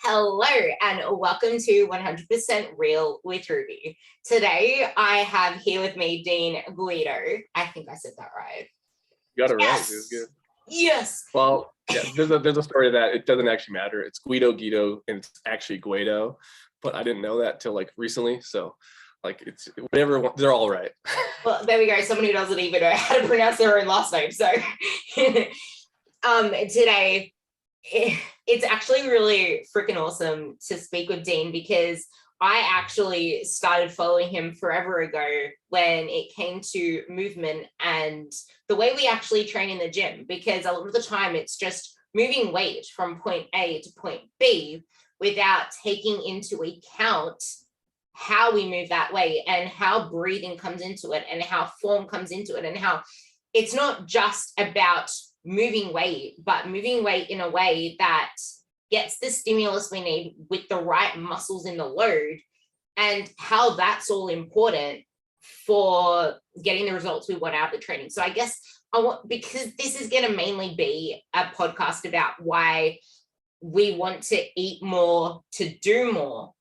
Hello and welcome to 100% Real with Ruby. Today I have here with me Dean Guido. I think I said that right. You got it Yes. right. It was good. Yes. Well, yeah, there's a story that it doesn't actually matter. It's Guido, and it's actually Guido, but I didn't know that till like recently. So, like, it's whatever. They're all right. Well, there we go. Someone who doesn't even know how to pronounce their own last name. So, today it's actually really freaking awesome to speak with Dean because I actually started following him forever ago when it came to movement and the way we actually train in the gym, because a lot of the time it's just moving weight from point A to point B without taking into account how we move that way and how breathing comes into it and how form comes into it and how it's not just about moving weight, but moving weight in a way that gets the stimulus we need with the right muscles in the load, and how that's all important for getting the results we want out of the training. So I guess because this is going to mainly be a podcast about why we want to eat more to do more.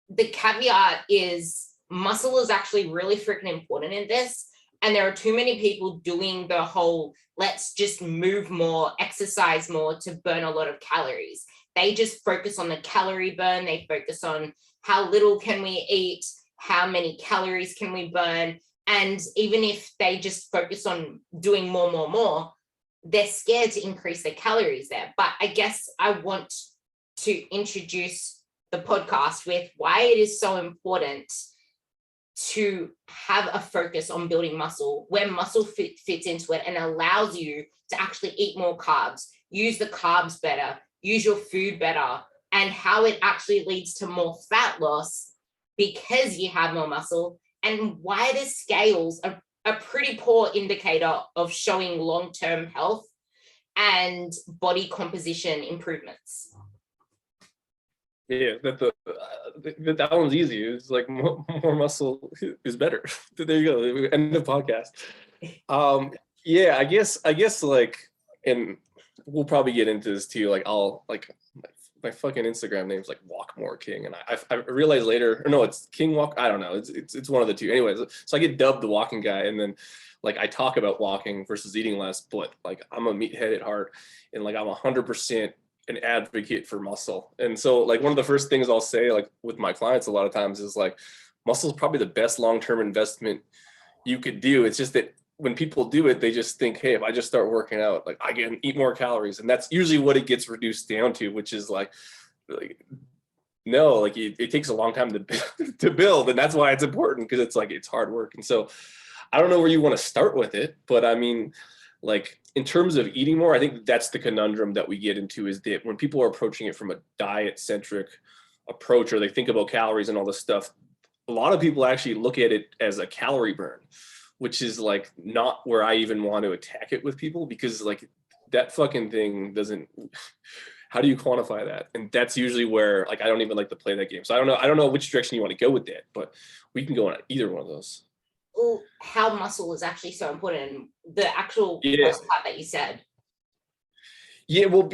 The caveat is muscle is actually really freaking important in this. And there are too many people doing the whole let's just move more, exercise more to burn a lot of calories. They just focus on the calorie burn. They focus on how little can we eat, how many calories can we burn. And even if they just focus on doing more, they're scared to increase their calories there. But I guess I want to introduce the podcast with why it is so important to have a focus on building muscle, where muscle fits into it and allows you to actually eat more carbs, use the carbs better, use your food better, and how it actually leads to more fat loss because you have more muscle, and why the scales are a pretty poor indicator of showing long-term health and body composition improvements. Yeah, that one's easy. It's like more muscle is better. There you go. End of podcast. Yeah, I guess like, and we'll probably get into this too. Like I'll like my fucking Instagram name's like Walk More King, and I realized later, or no, it's King Walk. I don't know. It's one of the two. Anyways, so I get dubbed the walking guy, and then like I talk about walking versus eating less, but like I'm a meathead at heart, and like I'm 100% an advocate for muscle. And so like one of the first things I'll say like with my clients a lot of times is like muscle is probably the best long-term investment you could do. It's just that when people do it, they just think, hey, if I just start working out, like I can eat more calories. And that's usually what it gets reduced down to, which is like no, like it takes a long time to build. And that's why it's important, because it's like, it's hard work. And so I don't know where you want to start with it, but I mean, like in terms of eating more, I think that's the conundrum that we get into, is that when people are approaching it from a diet centric approach, or they think about calories and all this stuff, a lot of people actually look at it as a calorie burn, which is like not where I even want to attack it with people, because like that fucking thing doesn't, how do you quantify that? And that's usually where like I don't even like to play that game. So I don't know which direction you want to go with that, but we can go on either one of those. How muscle is actually so important, the actual first part that you said. Yeah, well,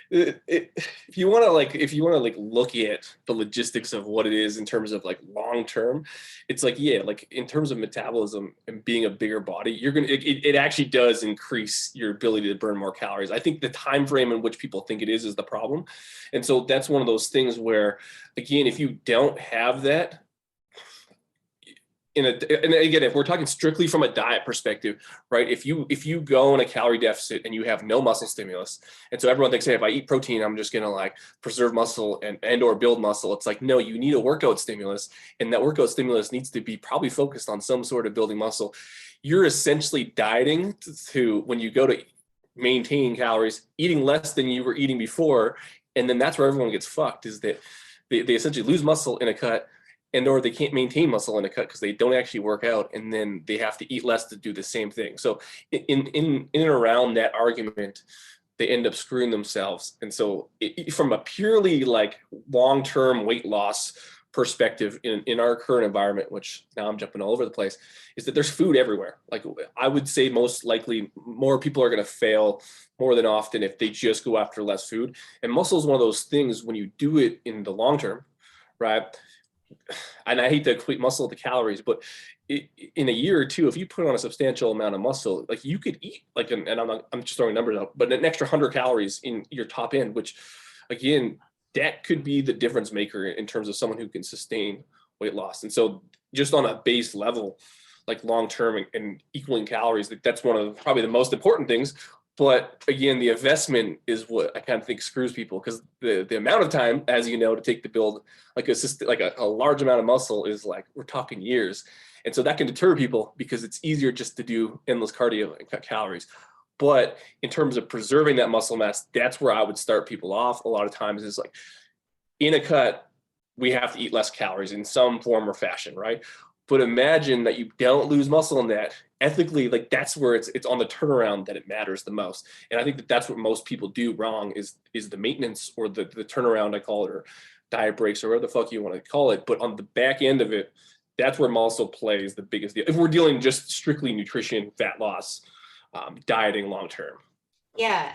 if you want to like look at the logistics of what it is in terms of like long term, it's like, yeah, like in terms of metabolism and being a bigger body, it actually does increase your ability to burn more calories. I think the time frame in which people think it is the problem. And so that's one of those things where, again, if you don't have that, and again, if we're talking strictly from a diet perspective, right? If you go in a calorie deficit and you have no muscle stimulus, and so everyone thinks, hey, if I eat protein, I'm just gonna like preserve muscle and or build muscle. It's like, no, you need a workout stimulus, and that workout stimulus needs to be probably focused on some sort of building muscle. You're essentially dieting to when you go to maintain calories, eating less than you were eating before, and then that's where everyone gets fucked, is that they essentially lose muscle in a cut, and or they can't maintain muscle in a cut because they don't actually work out, and then they have to eat less to do the same thing. So in and around that argument, they end up screwing themselves. And so from a purely like long-term weight loss perspective in our current environment, which now I'm jumping all over the place, is that there's food everywhere. Like I would say most likely more people are going to fail more than often if they just go after less food. And muscle is one of those things when you do it in the long term, right? And I hate to equate muscle to calories, but in a year or two, if you put on a substantial amount of muscle, like you could eat like, and I'm just throwing numbers out, but an extra 100 calories in your top end, which again, that could be the difference maker in terms of someone who can sustain weight loss. And so just on a base level, like long-term and equaling calories, that's one of probably the most important things. But again, the investment is what I kind of think screws people, because the amount of time, as you know, to take to build like a large amount of muscle is like, we're talking years. And so that can deter people because it's easier just to do endless cardio and cut calories. But in terms of preserving that muscle mass, that's where I would start people off a lot of times, is like in a cut, we have to eat less calories in some form or fashion, right? But imagine that you don't lose muscle in that. Ethically, like that's where it's on the turnaround that it matters the most. And I think that that's what most people do wrong is the maintenance or the turnaround, I call it, or diet breaks or whatever the fuck you want to call it. But on the back end of it, that's where muscle plays the biggest deal. If we're dealing just strictly nutrition, fat loss, dieting long term. Yeah.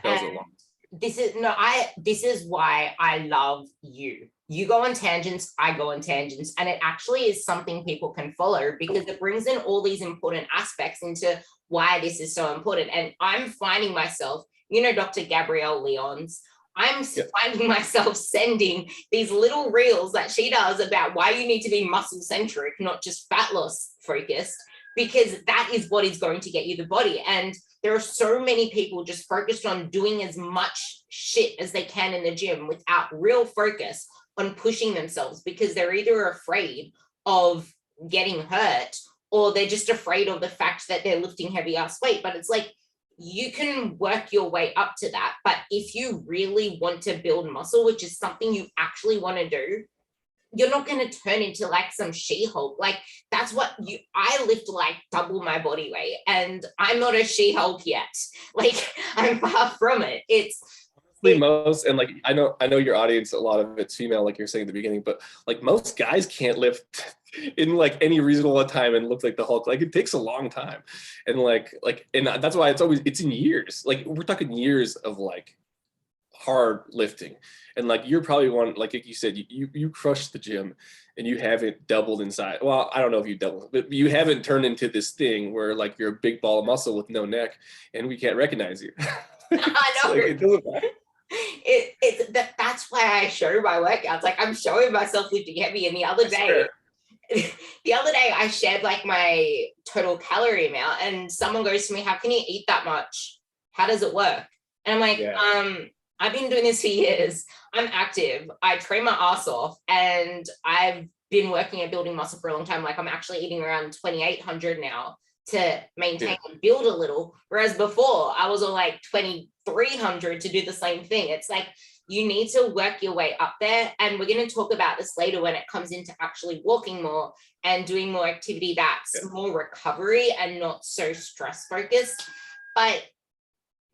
This is why I love you. You go on tangents, I go on tangents, and it actually is something people can follow because it brings in all these important aspects into why this is so important. And I'm finding myself, Dr. Gabrielle Leon's, finding myself sending these little reels that she does about why you need to be muscle centric, not just fat loss focused, because that is what is going to get you the body. And there are so many people just focused on doing as much shit as they can in the gym without real focus on pushing themselves, because they're either afraid of getting hurt or they're just afraid of the fact that they're lifting heavy ass weight. But it's like, you can work your way up to that. But if you really want to build muscle, which is something you actually want to do, you're not going to turn into like some She-Hulk. Like that's what I lift like double my body weight, and I'm not a She-Hulk yet. Like I'm far from it. Most, and like I know your audience, a lot of it's female, like you're saying at the beginning, but like most guys can't lift in like any reasonable time and look like the Hulk. Like it takes a long time, and and that's why it's in years. Like we're talking years of like hard lifting, and like you're probably one, like you said, you crushed the gym and you haven't doubled in size. Well, I don't know if you doubled, but you haven't turned into this thing where like you're a big ball of muscle with no neck and we can't recognize you. I know. Like, it doesn't matter. That's why I show my workouts. Like I'm showing myself lifting heavy. And the other day I shared like my total calorie amount, and someone goes to me, "How can you eat that much? How does it work?" And I'm like, I've been doing this for years. I'm active. I train my ass off, and I've been working at building muscle for a long time. Like I'm actually eating around 2,800 now to maintain and build a little. Whereas before I was all like 2,300 to do the same thing. It's like, you need to work your way up there. And we're going to talk about this later when it comes into actually walking more and doing more activity that's more recovery and not so stress focused. But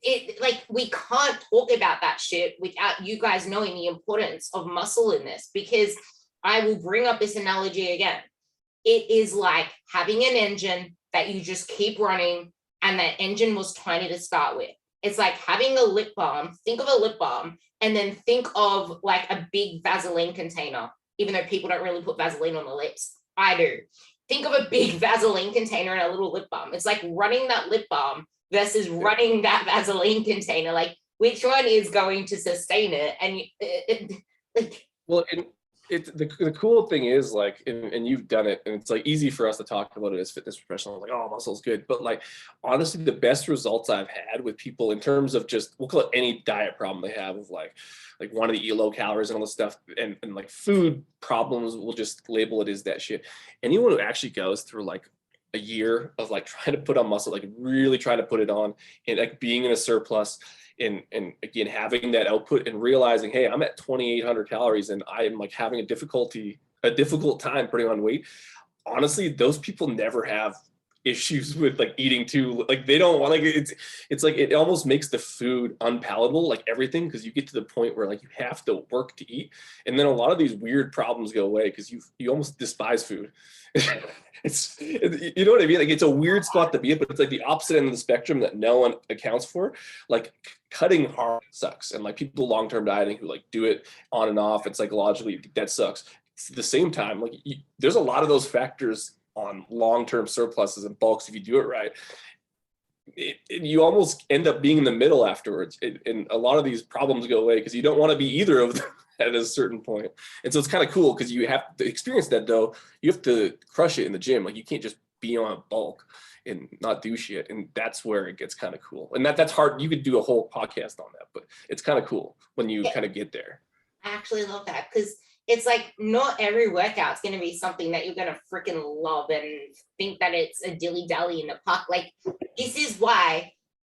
we can't talk about that shit without you guys knowing the importance of muscle in this, because I will bring up this analogy again. It is like having an engine that you just keep running, and that engine was tiny to start with. It's like having a lip balm. Think of a lip balm, and then think of like a big Vaseline container, even though people don't really put Vaseline on the lips. I do. Think of a big Vaseline container and a little lip balm. It's like running that lip balm versus running that Vaseline container. Like, which one is going to sustain it? And well, it's the cool thing is like, and you've done it, and it's like easy for us to talk about it as fitness professionals, like, oh, muscle's good. But like, honestly, the best results I've had with people in terms of just, we'll call it any diet problem they have of like wanting to eat low calories and all this stuff, and like food problems, we'll just label it as that shit. Anyone who actually goes through like a year of like trying to put on muscle, like really trying to put it on, and like being in a surplus, and again having that output and realizing, hey, I'm at 2,800 calories and I am like having a difficult time putting on weight. Honestly, those people never have issues with like eating too. Like they don't want, like it's like it almost makes the food unpalatable, like everything, because you get to the point where like you have to work to eat, and then a lot of these weird problems go away because you almost despise food. It's, you know what I mean? Like it's a weird spot to be at, but it's like the opposite end of the spectrum that no one accounts for. Like cutting hard sucks, and like people long-term dieting who like do it on and off, and psychologically that sucks. At the same time, like there's a lot of those factors on long-term surpluses and bulks if you do it right. You almost end up being in the middle afterwards, and a lot of these problems go away because you don't want to be either of them at a certain point. And so it's kind of cool because you have to experience that, though. You have to crush it in the gym. Like you can't just be on a bulk and not do shit, and that's where it gets kind of cool. And that's hard. You could do a whole podcast on that, but it's kind of cool when you kind of get there. I actually love that because it's like not every workout's going to be something that you're going to freaking love and think that it's a dilly-dally in the park. Like this is why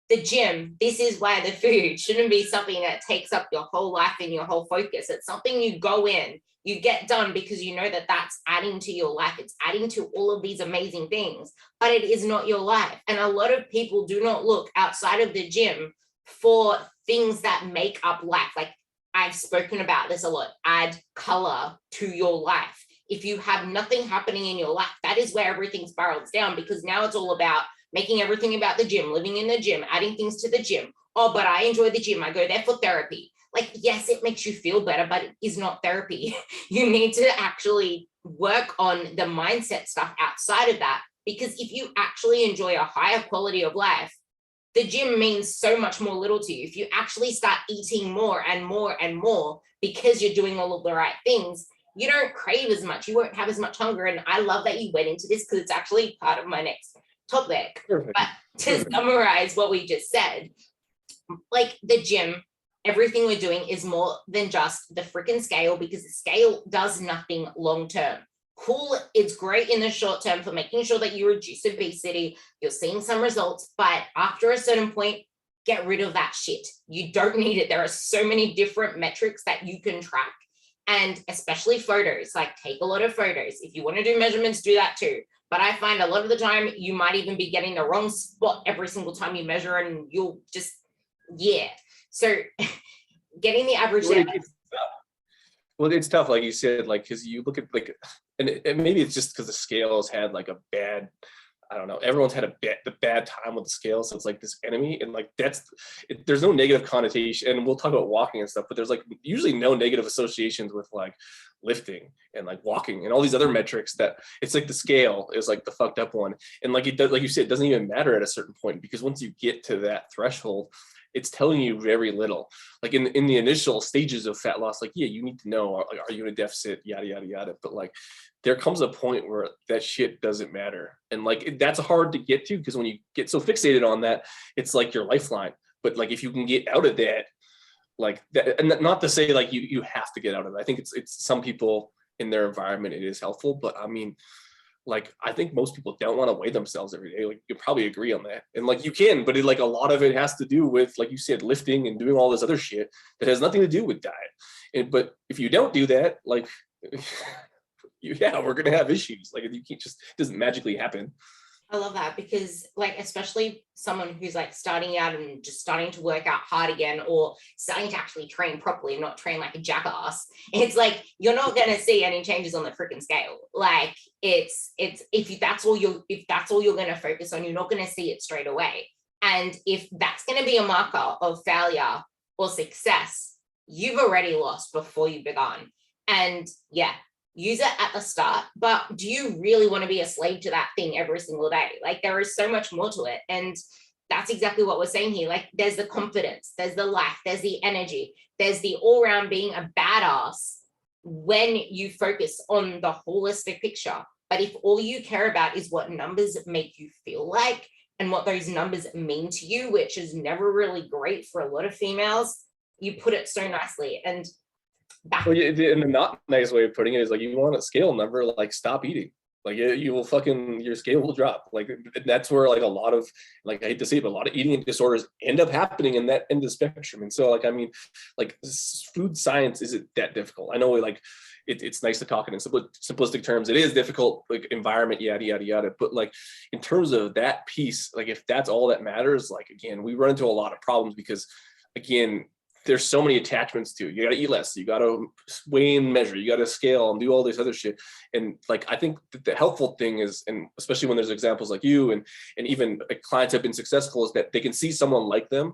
the gym, this is why the food shouldn't be something that takes up your whole life and your whole focus. It's something you go in, you get done because you know that that's adding to your life. It's adding to all of these amazing things, but it is not your life. And a lot of people do not look outside of the gym for things that make up life. Like I've spoken about this a lot. Add color to your life. If you have nothing happening in your life, that is where everything spirals down, because now it's all about making everything about the gym, living in the gym, adding things to the gym. Oh, but I enjoy the gym. I go there for therapy. Like, yes, it makes you feel better, but it is not therapy. You need to actually work on the mindset stuff outside of that, because if you actually enjoy a higher quality of life, the gym means so much more little to you. If you actually start eating more and more and more because you're doing all of the right things, you don't crave as much. You won't have as much hunger. And I love that you went into this because it's actually part of my next topic. Perfect. But to summarize what we just said, like the gym, everything we're doing is more than just the freaking scale, because the scale does nothing long term. Cool, it's great in the short term for making sure that you reduce obesity, you're seeing some results, but after a certain point, get rid of that shit. You don't need it. There are so many different metrics that you can track, and especially photos. Like take a lot of photos. If you want to do measurements, do that too. But I find a lot of the time you might even be getting the wrong spot every single time you measure, and you'll just, yeah. So getting the average. Well, it's tough, like you said, like, because you look at like, and maybe it's just because the scales had like a bad, I don't know, everyone's had the bad time with the scale, so it's like this enemy, and like there's no negative connotation, and we'll talk about walking and stuff, but there's like usually no negative associations with like lifting and like walking and all these other metrics. That it's like the scale is like the fucked up one, and like it does, like you said, it doesn't even matter at a certain point, because once you get to that threshold, it's telling you very little. Like in the initial stages of fat loss, like, yeah, you need to know, like, are you in a deficit, yada, yada, yada. But like, there comes a point where that shit doesn't matter. And like, that's hard to get to, because when you get so fixated on that, it's like your lifeline. But like, if you can get out of that, like that, and not to say like you have to get out of it. I think it's some people in their environment, it is helpful. But I mean, like, I think most people don't want to weigh themselves every day. Like, you probably agree on that. And like, you can, but like a lot of it has to do with, like you said, lifting and doing all this other shit that has nothing to do with diet. But if you don't do that, like, we're going to have issues. Like, you can't just, it doesn't magically happen. I love that, because like, especially someone who's like starting out and just starting to work out hard again, or starting to actually train properly and not train like a jackass, it's like, you're not going to see any changes on the freaking scale. Like if that's all you're going to focus on, you're not going to see it straight away. And if that's going to be a marker of failure or success, you've already lost before you've begun. And yeah, use it at the start, but do you really want to be a slave to that thing every single day? Like, there is so much more to it. And that's exactly what we're saying here. Like, there's the confidence, there's the life, there's the energy, there's the all-round being a badass when you focus on the holistic picture. But if all you care about is what numbers make you feel like and what those numbers mean to you, which is never really great for a lot of females, you put it so nicely. And well, yeah, and the not nice way of putting it is like, you want a scale number, like, stop eating. Like, you will fucking, your scale will drop. Like, that's where like a lot of, like, I hate to say it, but a lot of eating disorders end up happening in that end of the spectrum. And so like, I mean, like, food science isn't that difficult. I know, like, it's nice to talk in simplistic terms. It is difficult, like environment, yada, yada, yada. But like in terms of that piece, like if that's all that matters, like again, we run into a lot of problems because again, there's so many attachments to it. You got to eat less, you got to weigh and measure, you got to scale and do all this other shit. And like, I think that the helpful thing is, and especially when there's examples like you and even clients have been successful, is that they can see someone like them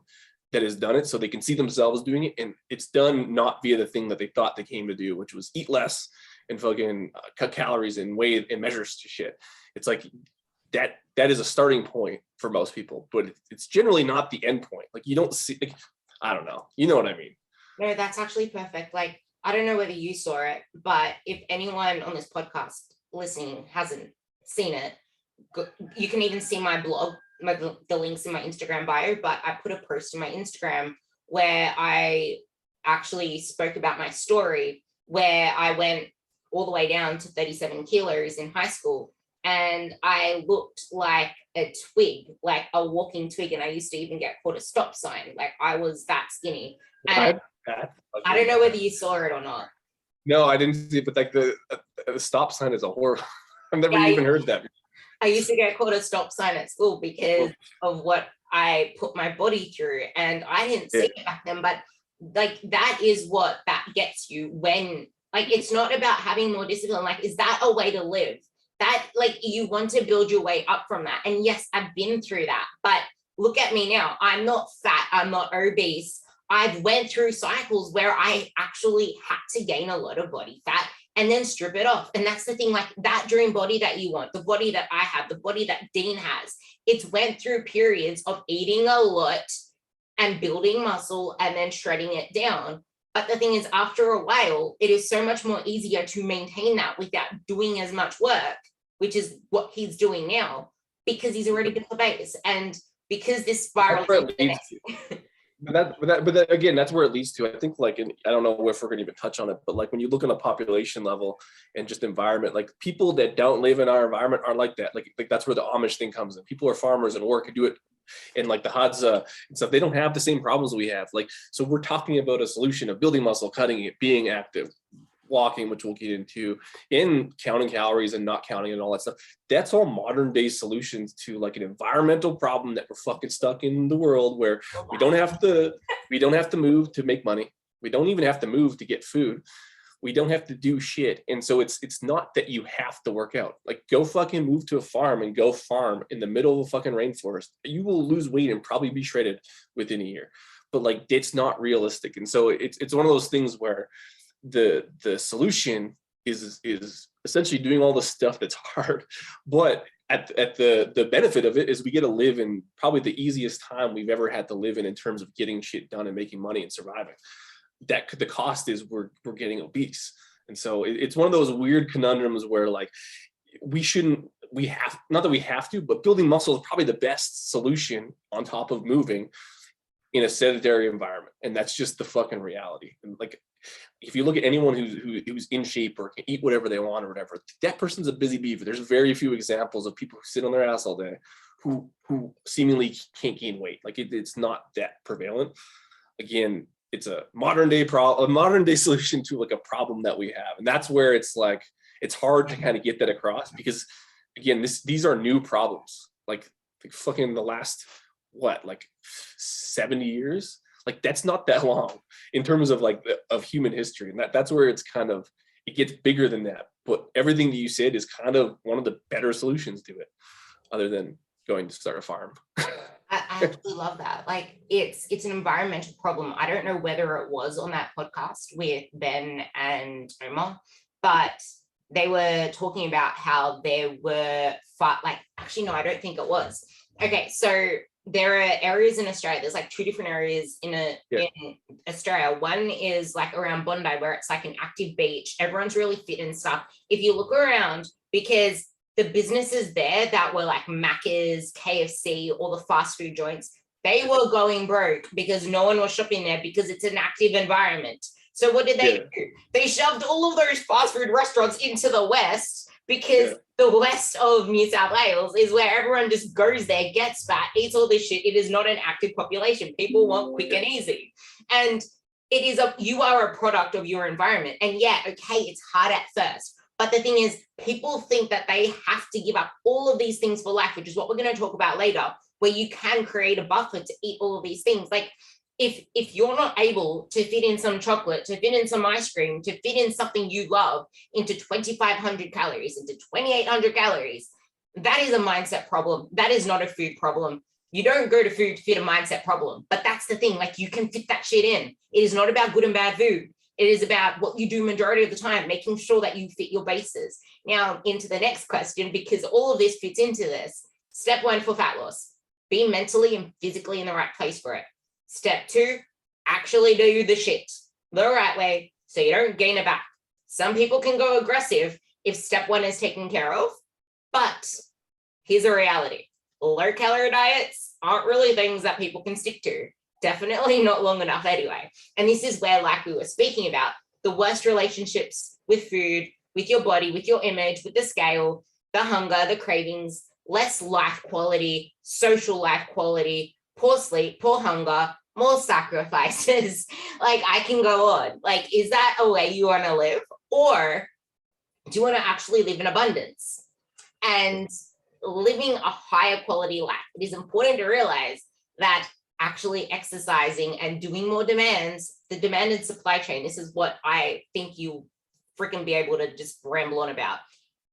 that has done it, so they can see themselves doing it, and it's done not via the thing that they thought they came to do, which was eat less and fucking cut calories and weigh and measures to shit. It's like that is a starting point for most people, but it's generally not the end point. Like you don't see, like, I don't know, you know what I mean? No, that's actually perfect. Like, I don't know whether you saw it, but if anyone on this podcast listening hasn't seen it, you can even see my blog, the links in my Instagram bio, but I put a post in my Instagram where I actually spoke about my story, where I went all the way down to 37 kilos in high school. And I looked like a twig, like a walking twig. And I used to even get called a stop sign. Like I was that skinny. And I don't know whether you saw it or not. No, I didn't see it, but like the stop sign is a horror. I've never even heard that. I used to get called a stop sign at school because of what I put my body through. And I didn't see it back then, but like that is what that gets you when, like, it's not about having more discipline. Like, is that a way to live? That, like, you want to build your way up from that. And yes, I've been through that, but look at me now. I'm not fat. I'm not obese. I've went through cycles where I actually had to gain a lot of body fat and then strip it off. And that's the thing, like that dream body that you want, the body that I have, the body that Dean has, it's went through periods of eating a lot and building muscle and then shredding it down. But the thing is, after a while, it is so much more easier to maintain that without doing as much work, which is what he's doing now, because he's already built the base. And because this spiral But that again, that's where it leads to. I think, like, and I don't know if we're going to even touch on it, but like when you look on a population level and just environment, like people that don't live in our environment are like that. Like that's where the Amish thing comes in. People are farmers and work and do it, and like the Hadza and stuff. They don't have the same problems we have. Like, so we're talking about a solution of building muscle, cutting it, being active, walking, which we'll get into, in counting calories and not counting and all that stuff. That's all modern day solutions to like an environmental problem that we're fucking stuck in the world, where we don't have to move to make money. We don't even have to move to get food. We don't have to do shit. And so it's not that you have to work out. Like, go fucking move to a farm and go farm in the middle of a fucking rainforest. You will lose weight and probably be shredded within a year. But like, it's not realistic. And so it's one of those things where the solution is essentially doing all the stuff that's hard, but at the benefit of it is we get to live in probably the easiest time we've ever had to live in terms of getting shit done and making money and surviving. That the cost is we're getting obese. And so it's one of those weird conundrums where like we have, not that we have to, but building muscle is probably the best solution on top of moving in a sedentary environment. And that's just the fucking reality. And like, if you look at anyone who's in shape or can eat whatever they want or whatever, that person's a busy beaver. There's very few examples of people who sit on their ass all day who seemingly can't gain weight. Like it's not that prevalent. Again, it's a modern day solution to like a problem that we have. And that's where it's like, it's hard to kind of get that across, because again, these are new problems. Like fucking the last, like 70 years? Like that's not that long in terms of like of human history. And that's where it's kind of, it gets bigger than that. But everything that you said is kind of one of the better solutions to it, other than going to start a farm. I actually love that. Like it's an environmental problem. I don't know whether it was on that podcast with Ben and Omar, but they were talking about how there were actually, no, I don't think it was. Okay, so there are areas in Australia. There's like two different areas in Australia. One is like around Bondi, where it's like an active beach. Everyone's really fit and stuff. If you look around, because the businesses there that were like Macca's, KFC, all the fast food joints, they were going broke because no one was shopping there because it's an active environment. So what did they do? They shoved all of those fast food restaurants into the West, because the west of New South Wales is where everyone just goes there, gets fat, eats all this shit. It is not an active population. People want quick and easy. And you are a product of your environment. And yeah, okay, it's hard at first. But the thing is, people think that they have to give up all of these things for life, which is what we're going to talk about later, where you can create a buffer to eat all of these things. Like if you're not able to fit in some chocolate, to fit in some ice cream, to fit in something you love into 2,500 calories, into 2,800 calories, that is a mindset problem. That is not a food problem. You don't go to food to fit a mindset problem. But that's the thing, like you can fit that shit in. It is not about good and bad food. It is about what you do majority of the time, making sure that you fit your bases. Now into the next question, because all of this fits into this. Step 1 for fat loss, be mentally and physically in the right place for it. Step 2, actually do the shit the right way so you don't gain it back. Some people can go aggressive if step 1 is taken care of, but here's a reality. Low calorie diets aren't really things that people can stick to. Definitely not long enough anyway. And this is where, like we were speaking about, the worst relationships with food, with your body, with your image, with the scale, the hunger, the cravings, less life quality, social life quality, poor sleep, poor hunger, more sacrifices. Like I can go on. Like, is that a way you want to live? Or do you want to actually live in abundance? And living a higher quality life, it is important to realize that actually exercising and doing more demands, the demanded supply chain, this is what I think you freaking be able to just ramble on about.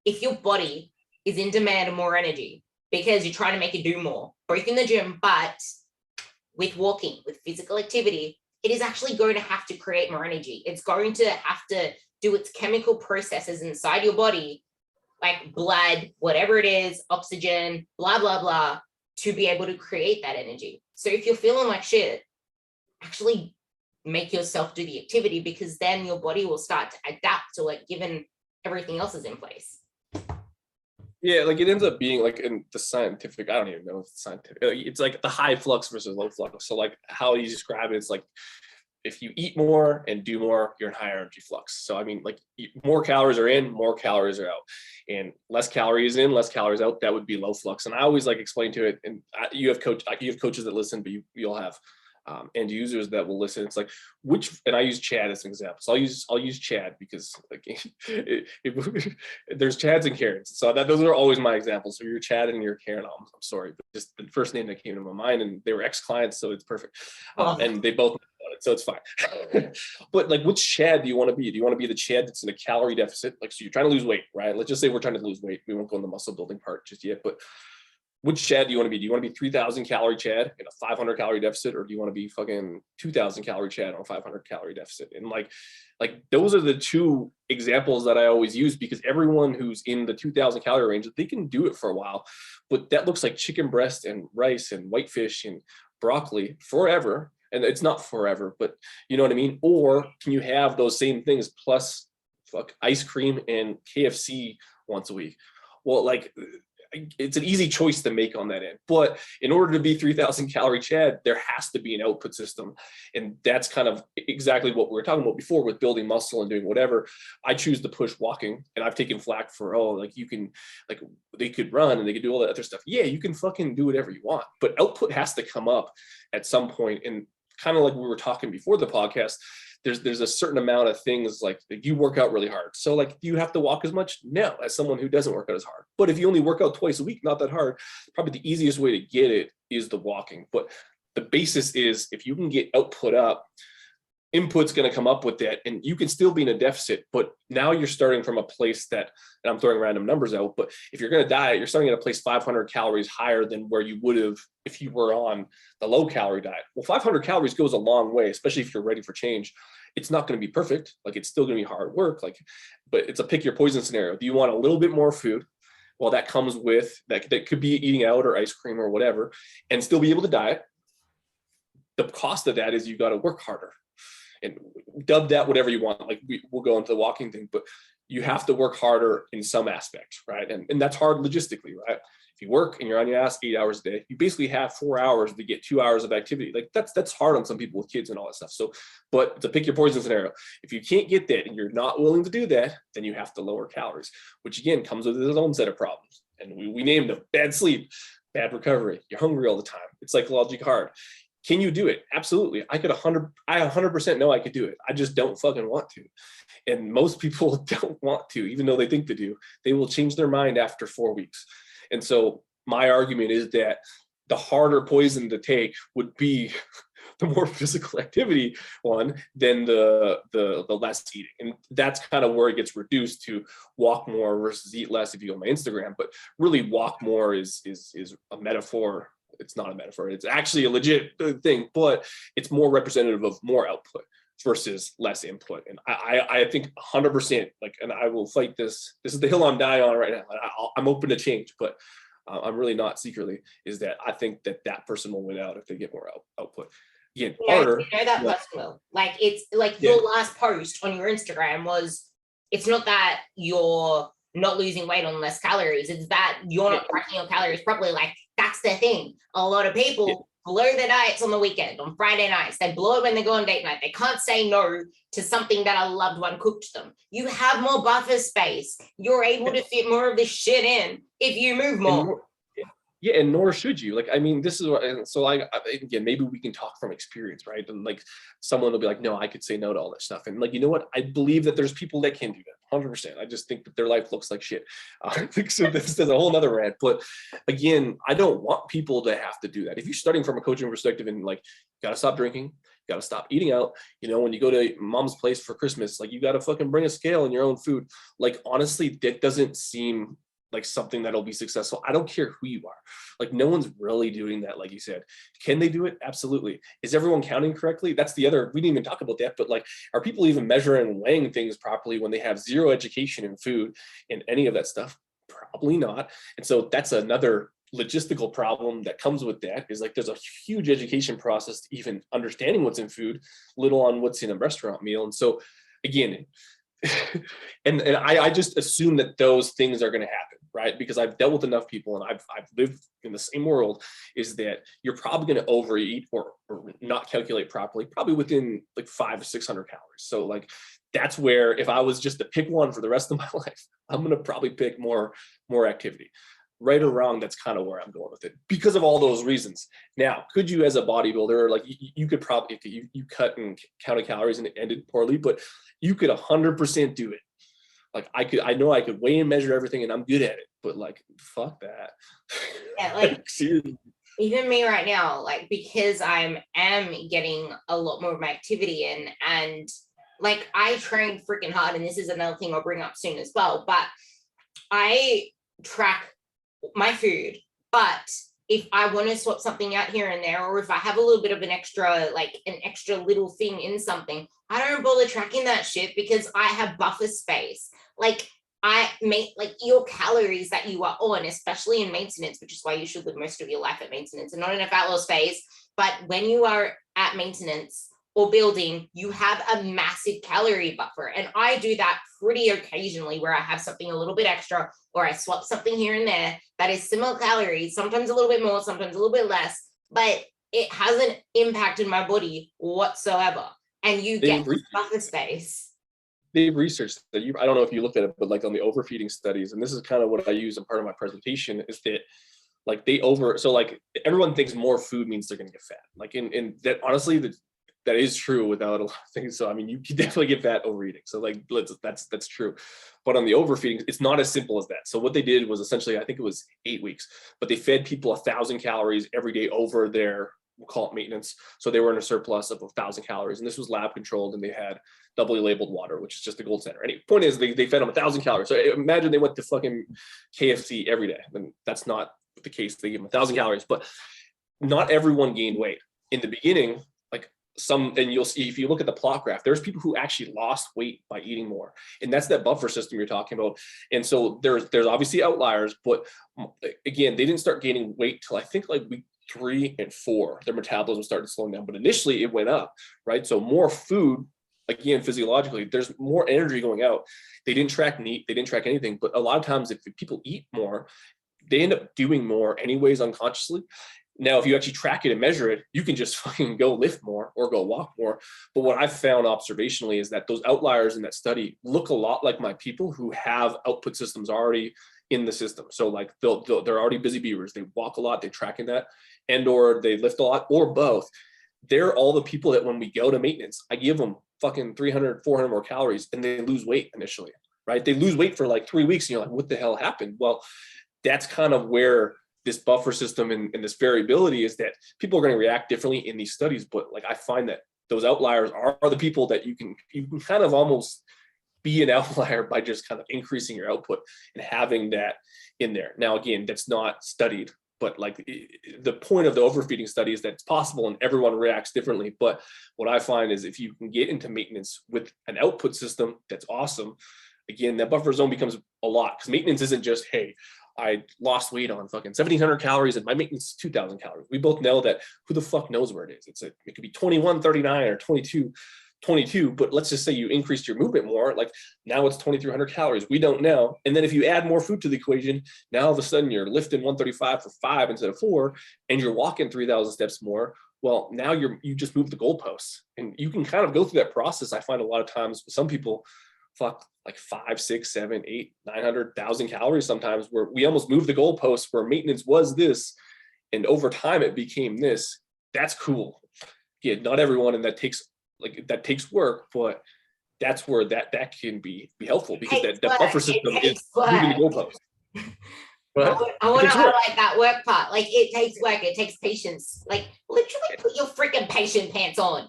If your body is in demand of more energy because you're trying to make it do more, both in the gym, but with walking, with physical activity, it is actually going to have to create more energy. It's going to have to do its chemical processes inside your body, like blood, whatever it is, oxygen, blah, blah, blah, to be able to create that energy. So if you're feeling like shit, actually make yourself do the activity, because then your body will start to adapt to it, given everything else is in place. Yeah, like it ends up being like in the scientific, I don't even know if it's scientific. It's like the high flux versus low flux. So like how you describe it, it's like if you eat more and do more, you're in higher energy flux. So I mean, like more calories are in, more calories are out, and less calories in, less calories out. That would be low flux. And I always like explain to it. And you have coaches that listen, but you'll have end users that will listen. It's like and I use Chad as an example. So I'll use Chad because like there's Chads and Karens. So those are always my examples. So you're Chad and you're Karen. I'm sorry, but just the first name that came to my mind, and they were ex-clients, so it's perfect. And they both. So it's fine. But like, which Chad do you want to be? Do you want to be the Chad that's in a calorie deficit? Like, so you're trying to lose weight, right? Let's just say we're trying to lose weight. We won't go in the muscle building part just yet, but which Chad do you want to be? Do you want to be 3,000 calorie Chad in a 500 calorie deficit? Or do you want to be fucking 2,000 calorie Chad on a 500 calorie deficit? And like those are the two examples that I always use, because everyone who's in the 2,000 calorie range, they can do it for a while, but that looks like chicken breast and rice and whitefish and broccoli forever. And it's not forever, but you know what I mean? Or can you have those same things plus ice cream and KFC once a week? Well, like it's an easy choice to make on that end. But in order to be 3,000 calorie Chad, there has to be an output system. And that's kind of exactly what we were talking about before with building muscle and doing whatever. I choose to push walking, and I've taken flack for, you can, like, they could run and they could do all that other stuff. Yeah, you can fucking do whatever you want, but output has to come up at some point. And kind of like we were talking before the podcast, there's a certain amount of things like you work out really hard. So like, do you have to walk as much? No, as someone who doesn't work out as hard. But if you only work out twice a week, not that hard, probably the easiest way to get it is the walking. But the basis is if you can get output up, input's going to come up with that, and you can still be in a deficit, but now you're starting from a place that, and I'm throwing random numbers out, but if you're going to diet, you're starting at a place 500 calories higher than where you would have if you were on the low calorie diet. Well, 500 calories goes a long way, especially if you're ready for change. It's not going to be perfect. Like, it's still going to be hard work, like, but it's a pick your poison scenario. Do you want a little bit more food? Well, that comes with, that could be eating out or ice cream or whatever, and still be able to diet. The cost of that is you got to work harder. And dub that whatever you want. Like, we'll go into the walking thing, but you have to work harder in some aspect, right? And that's hard logistically, right? If you work and you're on your ass 8 hours a day, you basically have 4 hours to get 2 hours of activity. Like, that's hard on some people with kids and all that stuff. So, but to pick your poison scenario, if you can't get that and you're not willing to do that, then you have to lower calories, which again comes with its own set of problems. And we named them: bad sleep, bad recovery, you're hungry all the time, it's psychologically hard. Can you do it? Absolutely. I 100% know I could do it. I just don't fucking want to. And most people don't want to, even though they think they do. They will change their mind after 4 weeks. And so my argument is that the harder poison to take would be the more physical activity one than the less eating. And that's kind of where it gets reduced to walk more versus eat less if you go on my Instagram. But really walk more is a metaphor. It's not a metaphor. It's actually a legit thing, but it's more representative of more output versus less input. And I think 100%, like, and I will fight this. This is the hill I'm dying on right now. I'm open to change, but I'm really not secretly, is that I think that person will win out if they get more output. Again, harder. You know that person will. Like, it's like your last post on your Instagram was, it's not that you're not losing weight on less calories, it's that you're not tracking your calories properly. Like, that's the thing. A lot of people blow their diets on the weekend, on Friday nights. They blow it when they go on date night. They can't say no to something that a loved one cooked them. You have more buffer space. You're able to fit more of this shit in if you move more. Yeah, and nor should you. Like, I mean, this is what, and so again, maybe we can talk from experience, right? And like, someone will be like, no, I could say no to all that stuff. And like, you know what? I believe that there's people that can do that, 100%. I just think that their life looks like shit. So this is a whole nother rant. But again, I don't want people to have to do that. If you're starting from a coaching perspective and like, you gotta stop drinking, you gotta stop eating out, you know, when you go to mom's place for Christmas, like, you gotta fucking bring a scale and your own food. Like, honestly, that doesn't seem like something that'll be successful. I don't care who you are. Like, no one's really doing that. Like you said, can they do it? Absolutely. Is everyone counting correctly? That's the other, we didn't even talk about that, but like, are people even measuring and weighing things properly when they have zero education in food and any of that stuff? Probably not. And so that's another logistical problem that comes with that, is like, there's a huge education process to even understanding what's in food, little on what's in a restaurant meal. And so again, and I just assume that those things are going to happen, right? Because I've dealt with enough people and I've lived in the same world, is that you're probably going to overeat or not calculate properly, probably within like 500 to 600 calories. So like, that's where, if I was just to pick one for the rest of my life, I'm going to probably pick more activity. Right or wrong, that's kind of where I'm going with it, because of all those reasons. Now, could you, as a bodybuilder, like, you could probably, you cut and counted calories and it ended poorly, but you could 100% do it. Like, I know I could weigh and measure everything and I'm good at it, but like, fuck that. Yeah, like, even me right now, like, because I am getting a lot more of my activity in, and like, I train freaking hard, and this is another thing I'll bring up soon as well, but I track my food. But if I want to swap something out here and there, or if I have a little bit of an extra little thing in something, I don't bother tracking that shit, because I have buffer space. Like, I make, like, your calories that you are on, especially in maintenance, which is why you should live most of your life at maintenance and not in a fat loss phase. But when you are at maintenance or building, you have a massive calorie buffer. And I do that pretty occasionally, where I have something a little bit extra, or I swap something here and there that is similar calories, sometimes a little bit more, sometimes a little bit less, but it hasn't impacted my body whatsoever. And you get buffer space. They've researched that. I don't know if you looked at it, but like, on the overfeeding studies, and this is kind of what I use in part of my presentation, is that like, so like, everyone thinks more food means they're going to get fat. Like, in that, honestly, that is true without a lot of things. So I mean, you can definitely get fat overeating. So like, that's true. But on the overfeeding, it's not as simple as that. So what they did was, essentially, I think it was 8 weeks, but they fed people 1,000 calories every day over their, we'll call it maintenance. So they were in a surplus of 1,000 calories, and this was lab controlled, and they had doubly labeled water, which is just the gold standard. Anyway, point is, they fed them 1,000 calories. So imagine they went to fucking KFC every day. And that's not the case. They give them 1,000 calories, but not everyone gained weight in the beginning. Like, and you'll see, if you look at the plot graph, there's people who actually lost weight by eating more. And that's that buffer system you're talking about. And so there's obviously outliers, but again, they didn't start gaining weight till I think like week 3 and 4, their metabolism started slowing down, but initially it went up, right? So more food, again, physiologically, there's more energy going out. They didn't track NEAT, they didn't track anything, but a lot of times if people eat more, they end up doing more anyways unconsciously. Now, if you actually track it and measure it, you can just fucking go lift more or go walk more. But what I've found observationally is that those outliers in that study look a lot like my people who have output systems already in the system. So like, they're already busy beavers. They walk a lot, they're tracking that, and or they lift a lot, or both. they're all the people that when we go to maintenance, I give them fucking 300, 400 more calories and they lose weight initially, right? They lose weight for like 3 weeks and you're like, what the hell happened? Well, that's kind of where this buffer system and this variability is, that people are going to react differently in these studies. But like, I find that those outliers are the people that you can kind of almost be an outlier by just kind of increasing your output and having that in there. Now, again, that's not studied, but like the point of the overfeeding study is that it's possible and everyone reacts differently. But what I find is if you can get into maintenance with an output system, that's awesome. Again, that buffer zone becomes a lot, because maintenance isn't just, hey, I lost weight on fucking 1,700 calories and my maintenance is 2,000 calories. We both know that who the fuck knows where it is. It could be 2139 or 22, but let's just say you increased your movement more, like now it's 2,300 calories. We don't know. And then if you add more food to the equation, now all of a sudden you're lifting 135 for 5 instead of 4, and you're walking 3,000 steps more. Well, now you just moved the goalposts, and you can kind of go through that process. I find a lot of times some people fuck like 5, 6, 7, 8, 900,000 calories sometimes, where we almost moved the goalposts where maintenance was this, and over time it became this. That's cool. Yeah, not everyone, and that takes work, but that's where that can be helpful, because that buffer system is moving the goalposts. But I want to highlight that work part. Like, it takes work, it takes patience. Like, literally put your freaking patient pants on.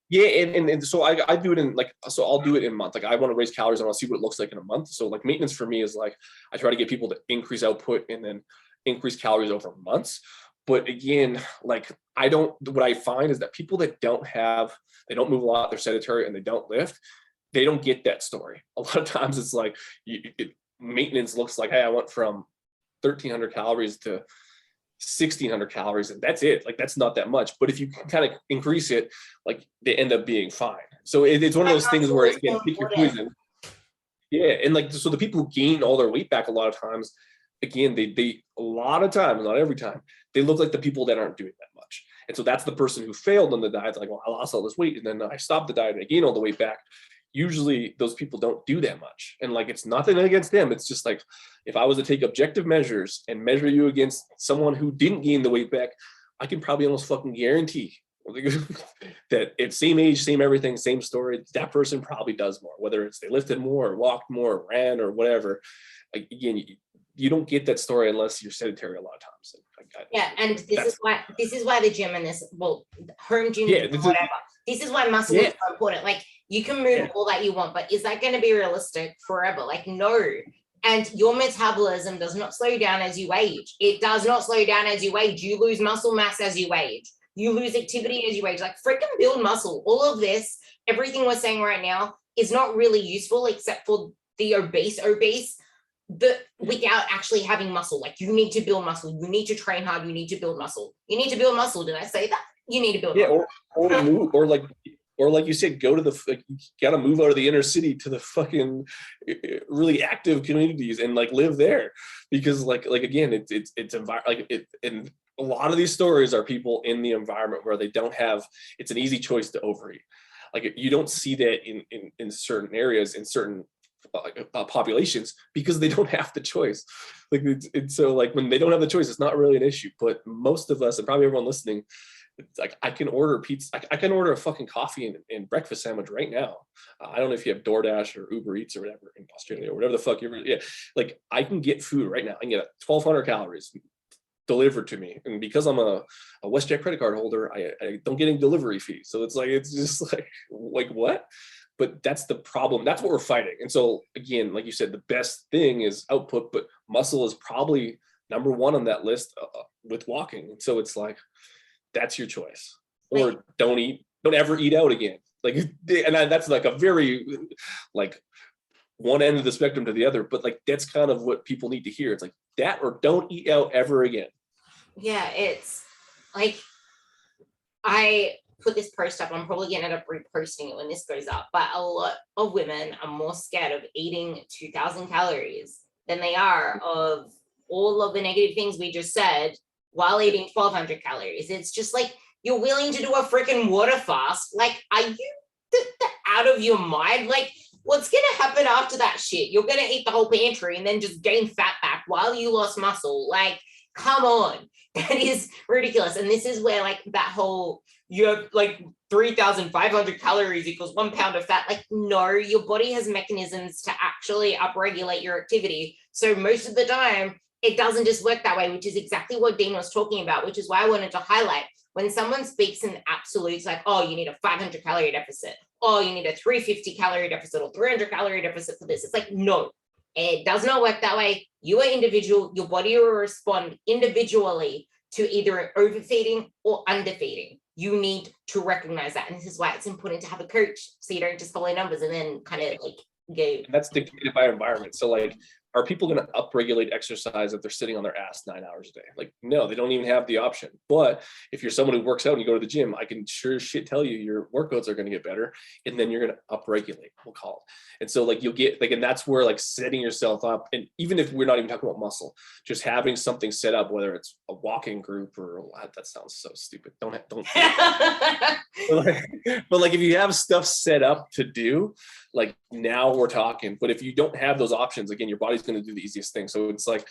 Yeah, and so I do it in like, so I'll do it in a month. Like, I want to raise calories and I'll see what it looks like in a month. So like maintenance for me is like, I try to get people to increase output and then increase calories over months. But again, like what I find is that people that they don't move a lot, they're sedentary and they don't lift, they don't get that story. A lot of times it's like maintenance looks like, hey, I went from 1,300 calories to 1,600 calories, and that's it. Like, that's not that much. But if you kind of increase it, like, they end up being fine. So it's one of those things where, again, pick your poison. Yeah, and like, so the people who gain all their weight back a lot of times, again, they a lot of times, not every time, they look like the people that aren't doing that much. And so that's the person who failed on the diet, like, well, I lost all this weight and then I stopped the diet and I gained all the weight back. Usually those people don't do that much. And like, it's nothing against them. It's just like, if I was to take objective measures and measure you against someone who didn't gain the weight back, I can probably almost fucking guarantee that it's same age, same everything, same story, that person probably does more, whether it's they lifted more or walked more or ran or whatever. Again, you don't get that story unless you're sedentary a lot of times. Yeah, and this is why the gym and this, well, home gym, whatever. This is why muscle is so important. Like, you can move all that you want, but is that going to be realistic forever? Like, no. And your metabolism does not slow down as you age. It does not slow down as you age. You lose muscle mass as you age. You lose activity as you age. Like, freaking build muscle. All of this, everything we're saying right now is not really useful except for the obese, without actually having muscle. Like, you need to build muscle. You need to train hard. You need to build muscle. You need to build muscle. Did I say that? You need to build muscle. or move, or like you said, go to you gotta move out of the inner city to the fucking really active communities and like live there, because like again, it's like it. And a lot of these stories are people in the environment where they don't have. It's an easy choice to overeat. Like, you don't see that in certain areas, in certain populations, because they don't have the choice. Like, it's so like, when they don't have the choice, it's not really an issue. But most of us, and probably everyone listening, it's like, I can order pizza, I can order a fucking coffee and breakfast sandwich right now. I don't know if you have DoorDash or Uber Eats or whatever in Australia or whatever the fuck like, I can get food right now. I can get 1,200 calories delivered to me, and because I'm a WestJet credit card holder, I don't get any delivery fees. So it's just like what? But that's the problem. That's what we're fighting. And so again, like you said, the best thing is output, but muscle is probably number one on that list with walking. And so it's like, that's your choice. Or don't ever eat out again. Like, and that's like a very like one end of the spectrum to the other, but like, that's kind of what people need to hear. It's like that, or don't eat out ever again. Yeah, it's like, I put this post up. I'm probably going to end up reposting it when this goes up, but a lot of women are more scared of eating 2,000 calories than they are of all of the negative things we just said while eating 1,200 calories. It's just like, you're willing to do a freaking water fast. Like, are you out of your mind? Like, what's going to happen after that shit? You're going to eat the whole pantry and then just gain fat back while you lost muscle. Like, come on. That is ridiculous. And this is where like that whole you have like 3,500 calories equals 1 pound of fat. Like, no, your body has mechanisms to actually upregulate your activity. So most of the time, it doesn't just work that way, which is exactly what Dean was talking about, which is why I wanted to highlight when someone speaks in absolutes, like, oh, you need a 500 calorie deficit, oh, you need a 350 calorie deficit or 300 calorie deficit for this. It's like, no, it does not work that way. You are individual. Your body will respond individually to either overfeeding or underfeeding. You need to recognize that. And this is why it's important to have a coach, so you don't just follow numbers and then kind of like go. And that's dictated by environment. So like, are people going to upregulate exercise if they're sitting on their ass 9 hours a day? Like, no, they don't even have the option. But if you're someone who works out and you go to the gym, I can sure as shit tell you your workouts are going to get better, and then you're going to upregulate, we'll call it. And so like, you'll get like, and that's where like setting yourself up, and even if we're not even talking about muscle, just having something set up, whether it's a walking group or that sounds so stupid. Don't but like if you have stuff set up to do, like, now we're talking. But if you don't have those options, again, your body's going to do the easiest thing. So it's like,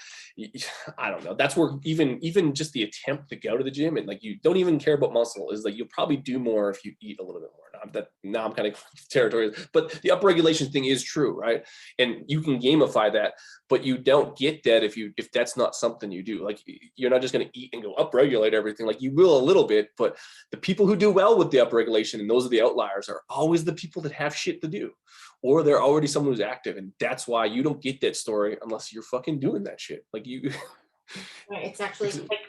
I don't know, that's where even just the attempt to go to the gym and like, you don't even care about muscle is like, you'll probably do more if you eat a little bit more. Now I'm kind of territorial, but the upregulation thing is true, right? And you can gamify that, but you don't get that if that's not something you do. Like, you're not just going to eat and go upregulate everything. Like, you will a little bit, but the people who do well with the upregulation, and those are the outliers, are always the people that have shit to do, or they're already someone who's active. And that's why you don't get that story unless you're fucking doing that shit. Like, you. It's actually like,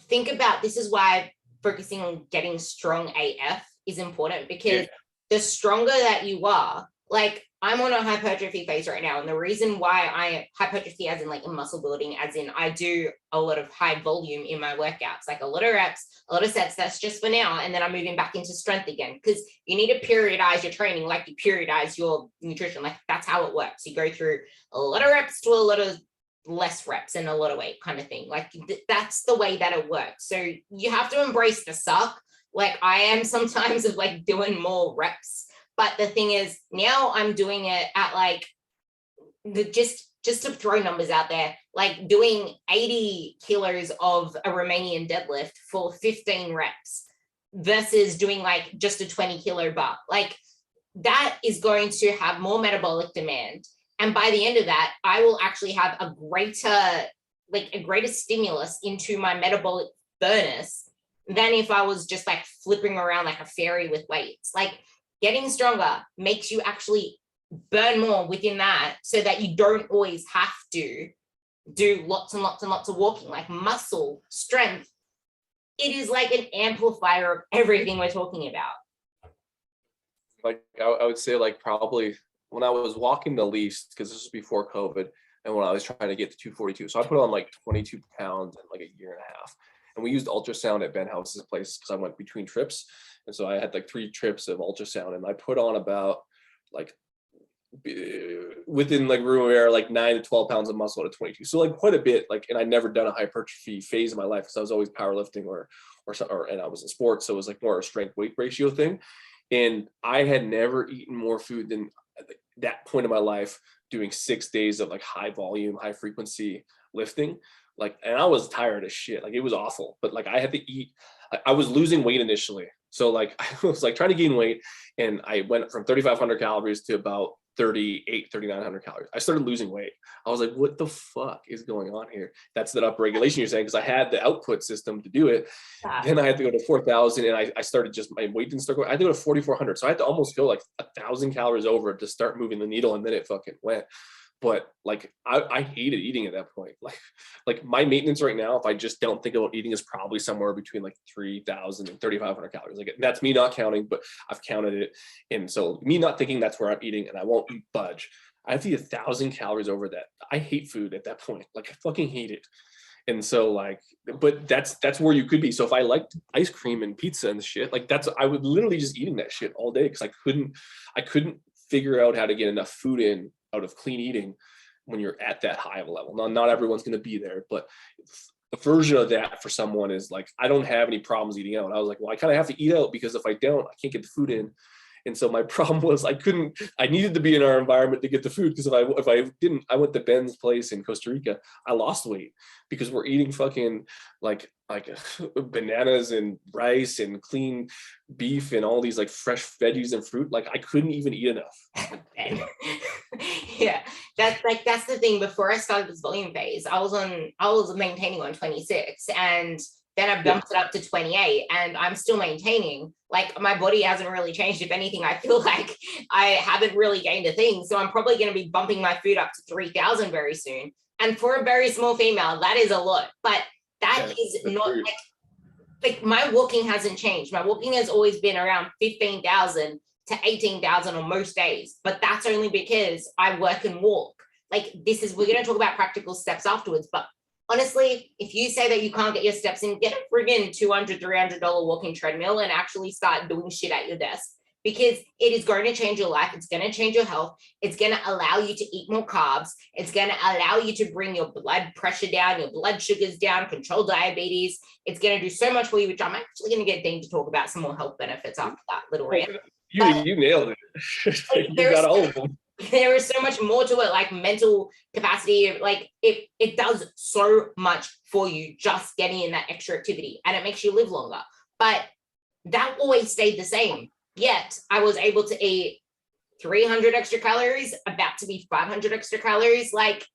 think about, this is why focusing on getting strong AF is important, because the stronger that you are, like, I'm on a hypertrophy phase right now. And the reason why I hypertrophy, as in like in muscle building, as in I do a lot of high volume in my workouts, like a lot of reps, a lot of sets, that's just for now. And then I'm moving back into strength again, because you need to periodize your training like you periodize your nutrition. Like, that's how it works. You go through a lot of reps to a lot of less reps and a lot of weight kind of thing. Like, that's the way that it works. So you have to embrace the suck. Like, I am sometimes of like doing more reps, but the thing is, now I'm doing it at like just to throw numbers out there, like doing 80 kilos of a Romanian deadlift for 15 reps versus doing like just a 20 kilo bar. Like, that is going to have more metabolic demand. And by the end of that, I will actually have a greater stimulus into my metabolic furnace than if I was just like flipping around like a fairy with weights. Like, getting stronger makes you actually burn more within that, so that you don't always have to do lots and lots and lots of walking. Like, muscle strength, it is like an amplifier of everything we're talking about. Like, I would say like probably when I was walking the least, because this was before COVID, and when I was trying to get to 242. So I put on like 22 pounds in like a year and a half. And we used ultrasound at Ben House's place because I went between trips. And so I had like 3 trips of ultrasound, and I put on about like within like room air, like 9 to 12 pounds of muscle at 22. So like quite a bit. Like, and I'd never done a hypertrophy phase in my life because I was always powerlifting or and I was in sports. So it was like more a strength weight ratio thing. And I had never eaten more food than that point in my life, doing 6 days of like high volume, high frequency lifting. Like, and I was tired as shit. Like, it was awful, but like I had to eat. I was losing weight initially. So like, I was like trying to gain weight, and I went from 3,500 calories to about 3,900 calories. I started losing weight. I was like, what the fuck is going on here? That's that upregulation you're saying, because I had the output system to do it. Then I had to go to 4,000, and I started just, my weight didn't start going. I had to go to 4,400. So I had to almost go like 1,000 calories over to start moving the needle, and then it fucking went. But like, I hated eating at that point. Like my maintenance right now, if I just don't think about eating, is probably somewhere between like 3,000 and 3,500 calories. Like, that's me not counting, but I've counted it. And so me not thinking that's where I'm eating, and I won't budge. I have to eat 1,000 calories over that. I hate food at that point. Like, I fucking hate it. And so like, but that's where you could be. So if I liked ice cream and pizza and shit, like I would literally just eating that shit all day, because I couldn't figure out how to get enough food in out of clean eating when you're at that high of a level. Now, not everyone's going to be there, but the version of that for someone is like, I don't have any problems eating out. I was like, well, I kind of have to eat out, because if I don't, I can't get the food in. And so my problem was I needed to be in our environment to get the food, because if I didn't, I went to Ben's place in Costa Rica, I lost weight because we're eating fucking like bananas and rice and clean beef and all these like fresh veggies and fruit. Like I couldn't even eat enough. Yeah, that's the thing. Before I started this volume phase, I was maintaining on 26, and then I bumped it up to 28, and I'm still maintaining. Like my body hasn't really changed. If anything, I feel like I haven't really gained a thing. So I'm probably going to be bumping my food up to 3,000 very soon. And for a very small female, that is a lot. But that is not true. Like my walking hasn't changed. My walking has always been around 15,000 to 18,000 on most days. But that's only because I work and walk. Like we're going to talk about practical steps afterwards, but honestly, if you say that you can't get your steps in, get a friggin' $200, $300 walking treadmill and actually start doing shit at your desk, because it is going to change your life. It's going to change your health. It's going to allow you to eat more carbs. It's going to allow you to bring your blood pressure down, your blood sugars down, control diabetes. It's going to do so much for you, which I'm actually going to get Dean to talk about some more health benefits after that little rant. You nailed it. You got all of them. There is so much more to it, like mental capacity. Like it does so much for you just getting in that extra activity, and it makes you live longer. But that always stayed the same. Yet I was able to eat 300 extra calories, about to be 500 extra calories. Like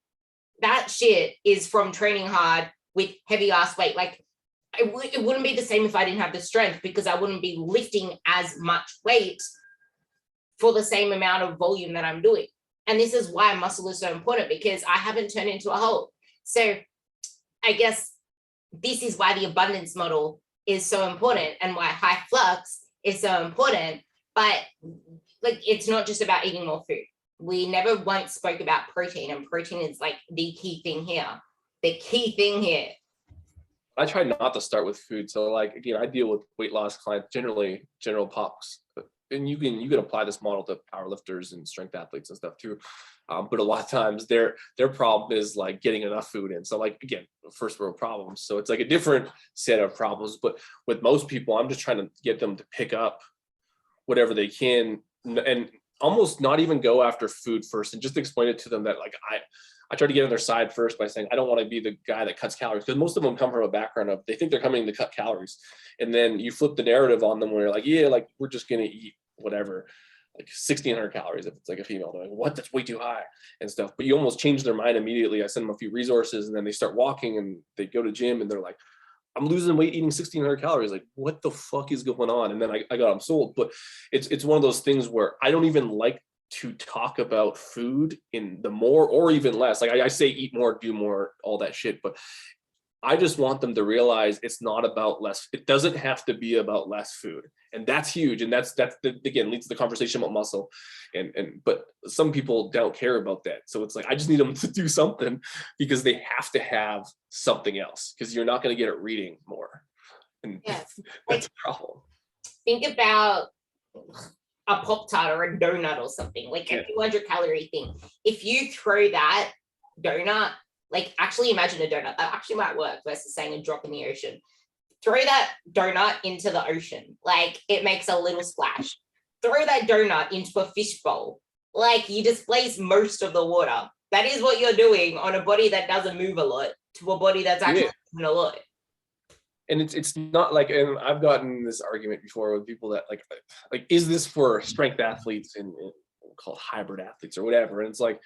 that shit is from training hard with heavy ass weight. Like it wouldn't be the same if I didn't have the strength, because I wouldn't be lifting as much weight for the same amount of volume that I'm doing. And this is why muscle is so important, because I haven't turned into a Hulk. So I guess this is why the abundance model is so important, and why high flux is so important. But like, it's not just about eating more food. We never once spoke about protein, and protein is like the key thing here. The key thing here. I try not to start with food. So like, again, I deal with weight loss clients, generally general pops. And you can apply this model to power lifters and strength athletes and stuff too. But a lot of times their problem is like getting enough food in. So like, again, first world problems. So it's like a different set of problems. But with most people, I'm just trying to get them to pick up whatever they can and almost not even go after food first, and just explain it to them that like I try to get on their side first by saying, I don't want to be the guy that cuts calories, because most of them come from a background of, they think they're coming to cut calories. And then you flip the narrative on them where you're like, yeah, like we're just going to eat whatever, like 1,600 calories if it's like a female. They're like, what? That's way too high and stuff. But you almost change their mind immediately. I send them a few resources, and then they start walking and they go to gym and they're like, I'm losing weight eating 1,600 calories. Like, what the fuck is going on? And then I got them sold. But it's one of those things where I don't even like to talk about food in the more or even less. Like I say, eat more, do more, all that shit. But I just want them to realize it's not about less. It doesn't have to be about less food. And that's huge. And that's again, leads to the conversation about muscle. But some people don't care about that. So it's like, I just need them to do something, because they have to have something else, because you're not going to get it reading more. And that's a problem. Think about a Pop-Tart or a donut or something, like a 200 calorie thing. If you throw that donut, like actually imagine a donut, that actually might work versus saying a drop in the ocean. Throw that donut into the ocean, like it makes a little splash. Throw that donut into a fish bowl, like you displace most of the water. That is what you're doing on a body that doesn't move a lot to a body that's actually moving a lot. And it's not like, and I've gotten this argument before with people that like is this for strength athletes and called hybrid athletes or whatever? And it's like,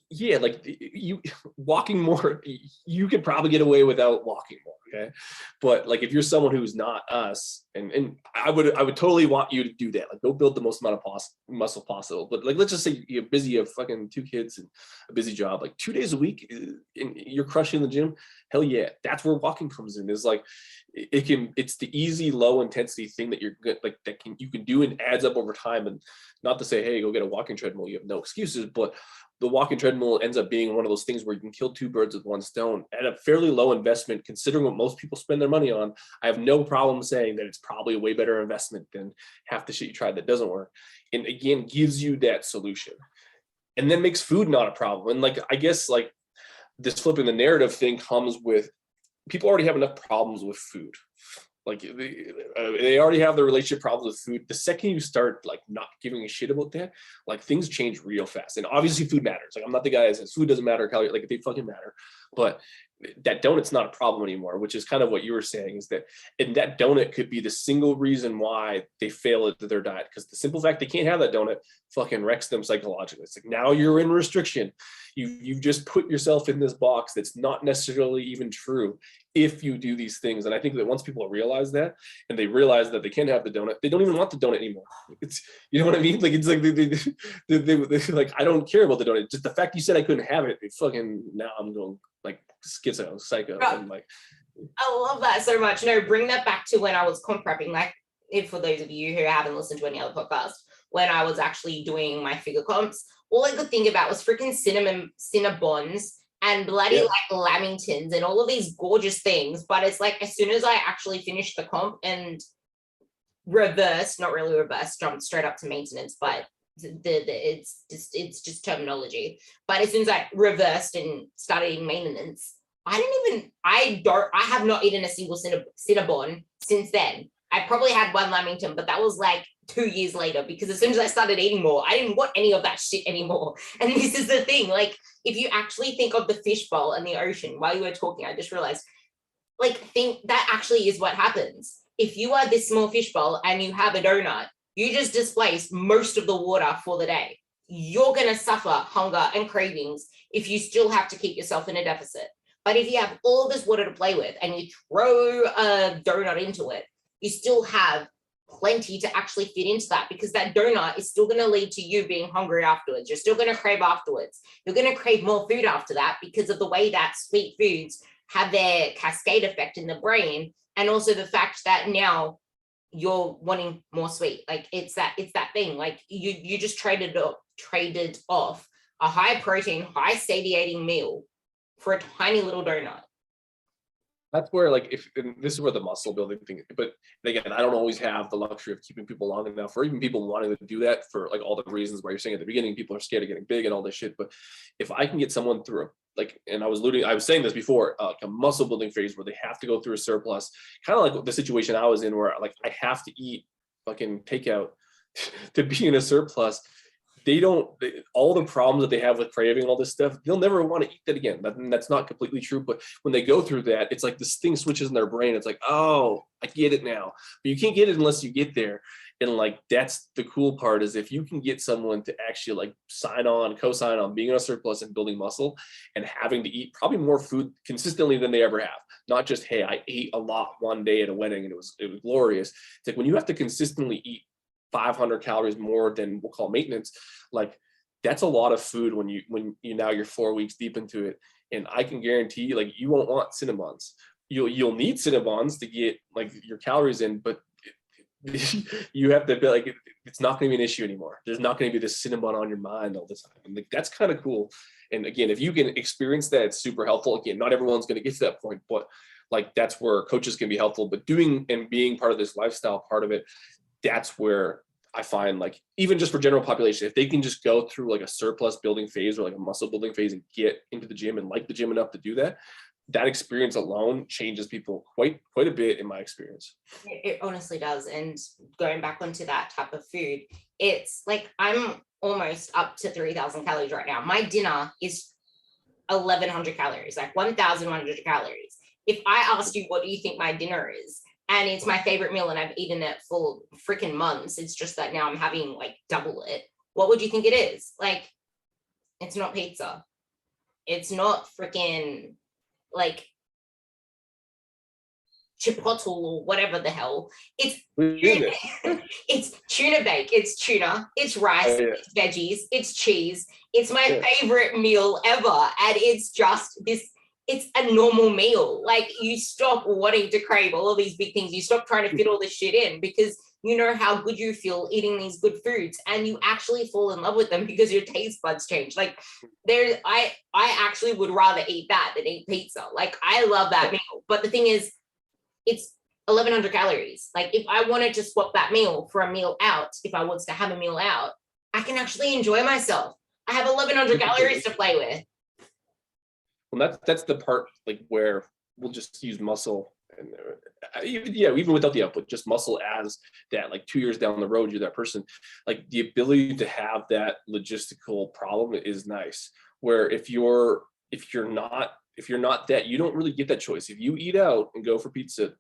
yeah, like you walking more, you could probably get away without walking more. Okay. But like, if you're someone who's not us, and I would totally want you to do that. Like, go build the most amount of muscle possible. But like, let's just say you're busy, you have fucking 2 kids and a busy job, like 2 days a week, and you're crushing the gym. Hell yeah. That's where walking comes in. Is like, it's the easy, low intensity thing that you're good, like you can do, and adds up over time. And not to say, hey, go get a walking treadmill, you have no excuses, but the walking treadmill ends up being one of those things where you can kill 2 birds with 1 stone at a fairly low investment, considering what most people spend their money on. I have no problem saying that it's probably a way better investment than half the shit you tried that doesn't work. And again, gives you that solution, and then makes food not a problem. And like, I guess like this flipping the narrative thing comes with, people already have enough problems with food. Like they already have the relationship problems with food. The second you start like not giving a shit about that, like things change real fast. And obviously food matters. Like I'm not the guy that says food doesn't matter, calorie, like they fucking matter. But that donut's not a problem anymore, which is kind of what you were saying, is that, and that donut could be the single reason why they fail at their diet, because the simple fact they can't have that donut fucking wrecks them psychologically. It's like, now you're in restriction. You've just put yourself in this box that's not necessarily even true if you do these things. And I think that once people realize that, and they realize that they can't have the donut, they don't even want the donut anymore. It's, you know what I mean? Like, it's like they like, I don't care about the donut. Just the fact you said I couldn't have it, fucking, now I'm going like schizo, psycho. Right. And like, I love that so much. No, bring that back to when I was comp prepping. Like, if for those of you who haven't listened to any other podcast, when I was actually doing my figure comps, all I could think about was freaking Cinnabons and bloody like Lamingtons and all of these gorgeous things. But it's like, as soon as I actually finished the comp and reversed, not really reversed, jumped straight up to maintenance, but it's just terminology. But as soon as I reversed and started eating maintenance, I have not eaten a single Cinnabon since then. I probably had one Lamington, but that was like 2 years later, because as soon as I started eating more, I didn't want any of that shit anymore. And this is the thing, like, if you actually think of the fishbowl and the ocean, while you were talking, I just realized, like, think that actually is what happens. If you are this small fishbowl and you have a donut, you just displace most of the water for the day. You're going to suffer hunger and cravings if you still have to keep yourself in a deficit. But if you have all this water to play with and you throw a donut into it, you still have plenty to actually fit into that, because that donut is still going to lead to you being hungry afterwards. You're still going to crave afterwards. You're going to crave more food after that, because of the way that sweet foods have their cascade effect in the brain. And also the fact that now you're wanting more sweet. Like, it's that thing. Like, you just traded off a high protein, high satiating meal for a tiny little donut. that's where, like, if, and this is where the muscle building thing, but again, I don't always have the luxury of keeping people long enough, or even people wanting to do that for like all the reasons why you're saying at the beginning, people are scared of getting big and all this shit. But if I can get someone through, like, and I was saying this before, like a muscle building phase where they have to go through a surplus, kind of like the situation I was in, where like I have to eat fucking takeout to be in a surplus. All the problems that they have with craving and all this stuff, they'll never want to eat that again. That's not completely true. But when they go through that, it's like this thing switches in their brain. It's like, oh, I get it now. But you can't get it unless you get there. And like, that's the cool part, is if you can get someone to actually like co-sign on being in a surplus and building muscle and having to eat probably more food consistently than they ever have. Not just, hey, I ate a lot one day at a wedding and it was glorious. It's like when you have to consistently eat 500 calories more than we'll call maintenance, like that's a lot of food when you're 4 weeks deep into it. And I can guarantee you, like, you won't want Cinnabons. You'll need Cinnabons to get like your calories in, but you have to be like, it's not going to be an issue anymore. There's not going to be this Cinnabon on your mind all the time. And like, that's kind of cool. And again, if you can experience that, it's super helpful. Again, not everyone's going to get to that point, but like, that's where coaches can be helpful. But doing and being part of this lifestyle part of it, that's where I find, like, even just for general population, if they can just go through like a surplus building phase or like a muscle building phase and get into the gym and like the gym enough to do that, that experience alone changes people quite a bit, in my experience. It honestly does. And going back onto that type of food, it's like, I'm almost up to 3,000 calories right now. My dinner is 1,100 calories, like 1,100 calories. If I asked you, what do you think my dinner is? And it's my favorite meal and I've eaten it for freaking months. It's just that now I'm having like double it. What would you think it is? Like, it's not pizza. It's not freaking like chipotle or whatever the hell. It's tuna. It's tuna bake. It's tuna. It's rice. It's veggies. It's cheese. It's my favorite meal ever. And it's just this. It's a normal meal. Like, you stop wanting to crave all of these big things. You stop trying to fit all this shit in, because you know how good you feel eating these good foods, and you actually fall in love with them because your taste buds change. Like, I actually would rather eat that than eat pizza. Like, I love that meal. But the thing is, it's 1,100 calories. Like, if I wanted to swap that meal for a meal out, if I was to have a meal out, I can actually enjoy myself. I have 1,100 calories to play with. Well, that's the part, like, where we'll just use muscle And even without the output, just muscle as that, like 2 years down the road, you're that person. Like the ability to have that logistical problem is nice. Where if you're not that, you don't really get that choice. If you eat out and go for pizza,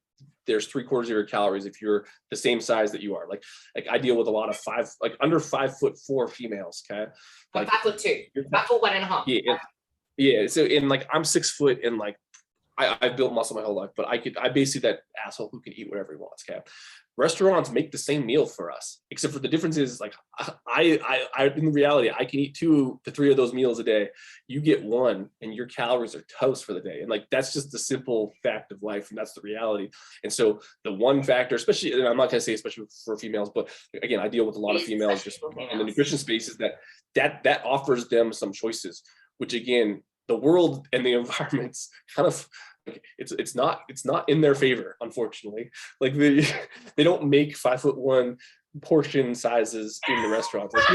there's 3/4 of your calories if you're the same size that you are. Like I deal with a lot of under 5'4" females. Okay, I'm like 5'2", 5'1.5". Yeah. So in like I'm 6 foot and like I've built muscle my whole life, but I basically that asshole who can eat whatever he wants. Okay, restaurants make the same meal for us, except for the difference is like I in reality I can eat 2 to 3 of those meals a day. You get one, and your calories are toast for the day, and like that's just the simple fact of life, and that's the reality. And so the one factor, especially, and I'm not going to say especially for females, but again, I deal with a lot of females just in the nutrition space, is that offers them some choices, which again, the world and the environment's kind of like, it's not in their favor, unfortunately. Like they don't make 5'1" portion sizes in the restaurants. Like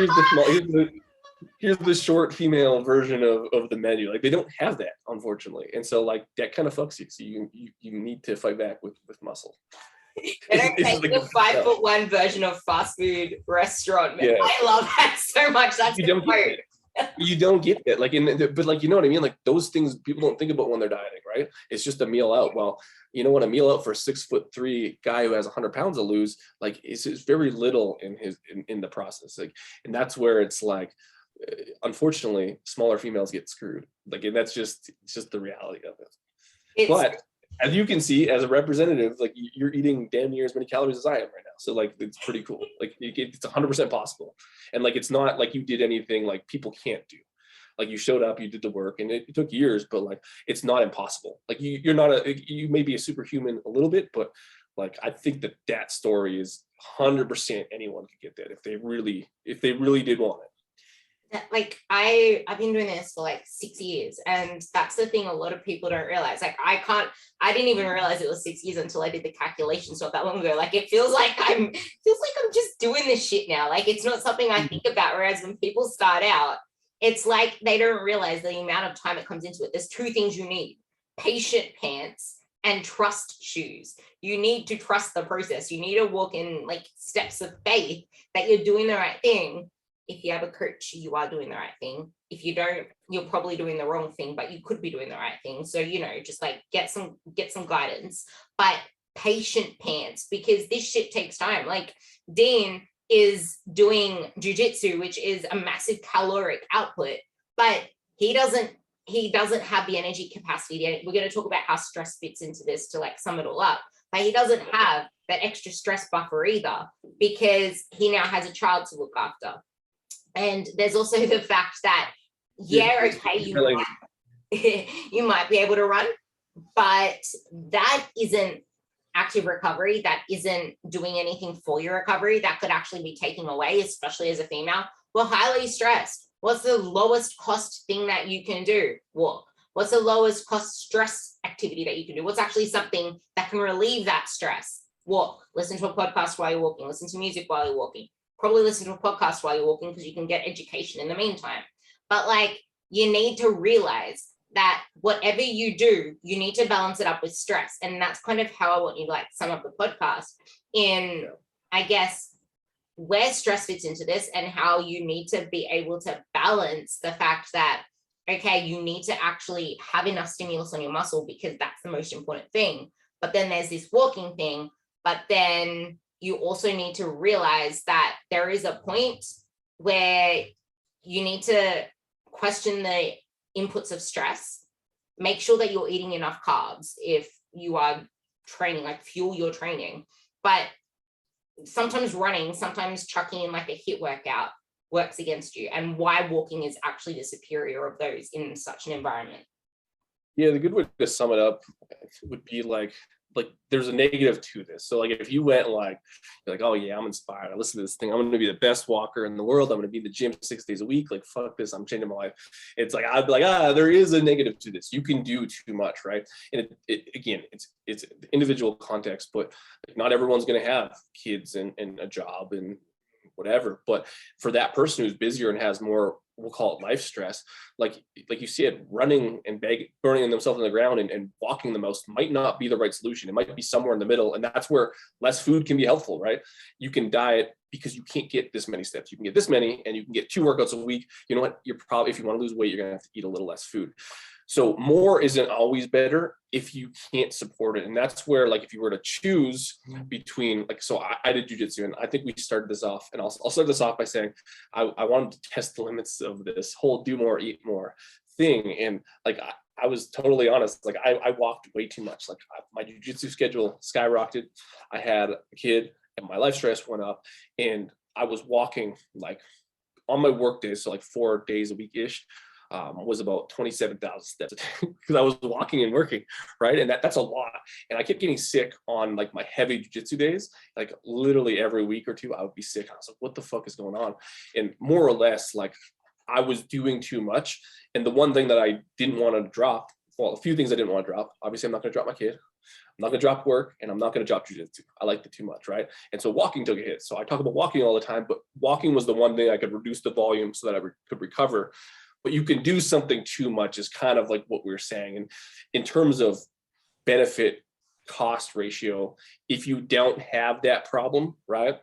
here's the short female version of the menu. Like they don't have that, unfortunately. And so like that kind of fucks you. So you need to fight back with muscle. They don't make the 5'1" version of fast food restaurant menu. Yeah. I love that so much. That's great. You don't get that, like but like, you know what I mean? Like those things people don't think about when they're dieting, right? It's just a meal out. Well, you know what, a meal out for a 6'3" guy who has 100 pounds to lose, like it's very little in the process. Like, and that's where it's like, unfortunately, smaller females get screwed. Like, and it's just the reality of it. But as you can see, as a representative, like you're eating damn near as many calories as I am right now. So like, it's pretty cool. Like it's 100% possible. And like, it's not like you did anything like people can't do. Like you showed up, you did the work, and it took years, but like, it's not impossible. Like you may be a superhuman a little bit, but like, I think that story is 100% anyone could get that if they really did want it. Like I've been doing this for like 6 years, and that's the thing a lot of people don't realize. Like I didn't even realize it was 6 years until I did the calculations not that long ago. Like it feels like I'm just doing this shit now. Like it's not something I think about. Whereas when people start out, it's like they don't realize the amount of time it comes into it. There's 2 things you need: patient pants and trust shoes. You need to trust the process. You need to walk in like steps of faith that you're doing the right thing. If you have a coach, you are doing the right thing. If you don't, you're probably doing the wrong thing, but you could be doing the right thing. So, you know, just like get some guidance, but patient pants, because this shit takes time. Like Dean is doing jujitsu, which is a massive caloric output, but he doesn't have the energy capacity. We're going to talk about how stress fits into this to like sum it all up, but he doesn't have that extra stress buffer either, because he now has a child to look after. And there's also the fact that, okay, you might be able to run, but that isn't active recovery. That isn't doing anything for your recovery. That could actually be taking away, especially as a female. We're highly stressed. What's the lowest cost thing that you can do? Walk. What's the lowest cost stress activity that you can do? What's actually something that can relieve that stress? Walk. Listen to a podcast while you're walking. Listen to music while you're walking. Probably listen to a podcast while you're walking, because you can get education in the meantime. But like, you need to realize that whatever you do, you need to balance it up with stress. And that's kind of how I want you to like sum up the podcast in, I guess, where stress fits into this, and how you need to be able to balance the fact that, okay, you need to actually have enough stimulus on your muscle, because that's the most important thing. But then there's this walking thing, but then you also need to realize that there is a point where you need to question the inputs of stress. Make sure that you're eating enough carbs if you are training, like fuel your training. But sometimes running, sometimes chucking in like a HIIT workout works against you, and why walking is actually the superior of those in such an environment. Yeah, the good way to sum it up would be like there's a negative to this. So like if you went like, you're like, oh yeah, I'm inspired, I listen to this thing, I'm going to be the best walker in the world, I'm going to be in the gym 6 days a week, like fuck this, I'm changing my life. It's like, I'd be like, there is a negative to this. You can do too much, right? And again, it's individual context, but like, not everyone's going to have kids and a job and whatever. But for that person who's busier and has more we'll call it life stress, like you said, running and burning themselves on the ground and walking the most might not be the right solution. It might be somewhere in the middle, and that's where less food can be helpful, right? You can diet because you can't get this many steps. You can get this many, and you can get 2 workouts a week. You know what? You're probably, if you want to lose weight, you're gonna have to eat a little less food. So more isn't always better if you can't support it. And that's where, like, if you were to choose between, like, so I did jujitsu, and I think we started this off, and I'll start this off by saying I wanted to test the limits of this whole do more, eat more thing. And like, I was totally honest. Like, I walked way too much. Like, my jujitsu schedule skyrocketed. I had a kid, and my life stress went up, and I was walking like on my work days, so like 4 days a week ish. Was about 27,000 steps because I was walking and working, right? And that's a lot. And I kept getting sick on like my heavy jiu-jitsu days. Like literally every week or two, I would be sick. I was like, what the fuck is going on? And more or less, like, I was doing too much. And the one thing that I didn't want to drop, well, a few things I didn't want to drop. Obviously, I'm not going to drop my kid. I'm not going to drop work, and I'm not going to drop jiu-jitsu. I liked it too much, right? And so walking took a hit. So I talk about walking all the time, but walking was the one thing I could reduce the volume so that I could recover. But you can do something too much is kind of like what we were saying. And in terms of benefit cost ratio, if you don't have that problem, right?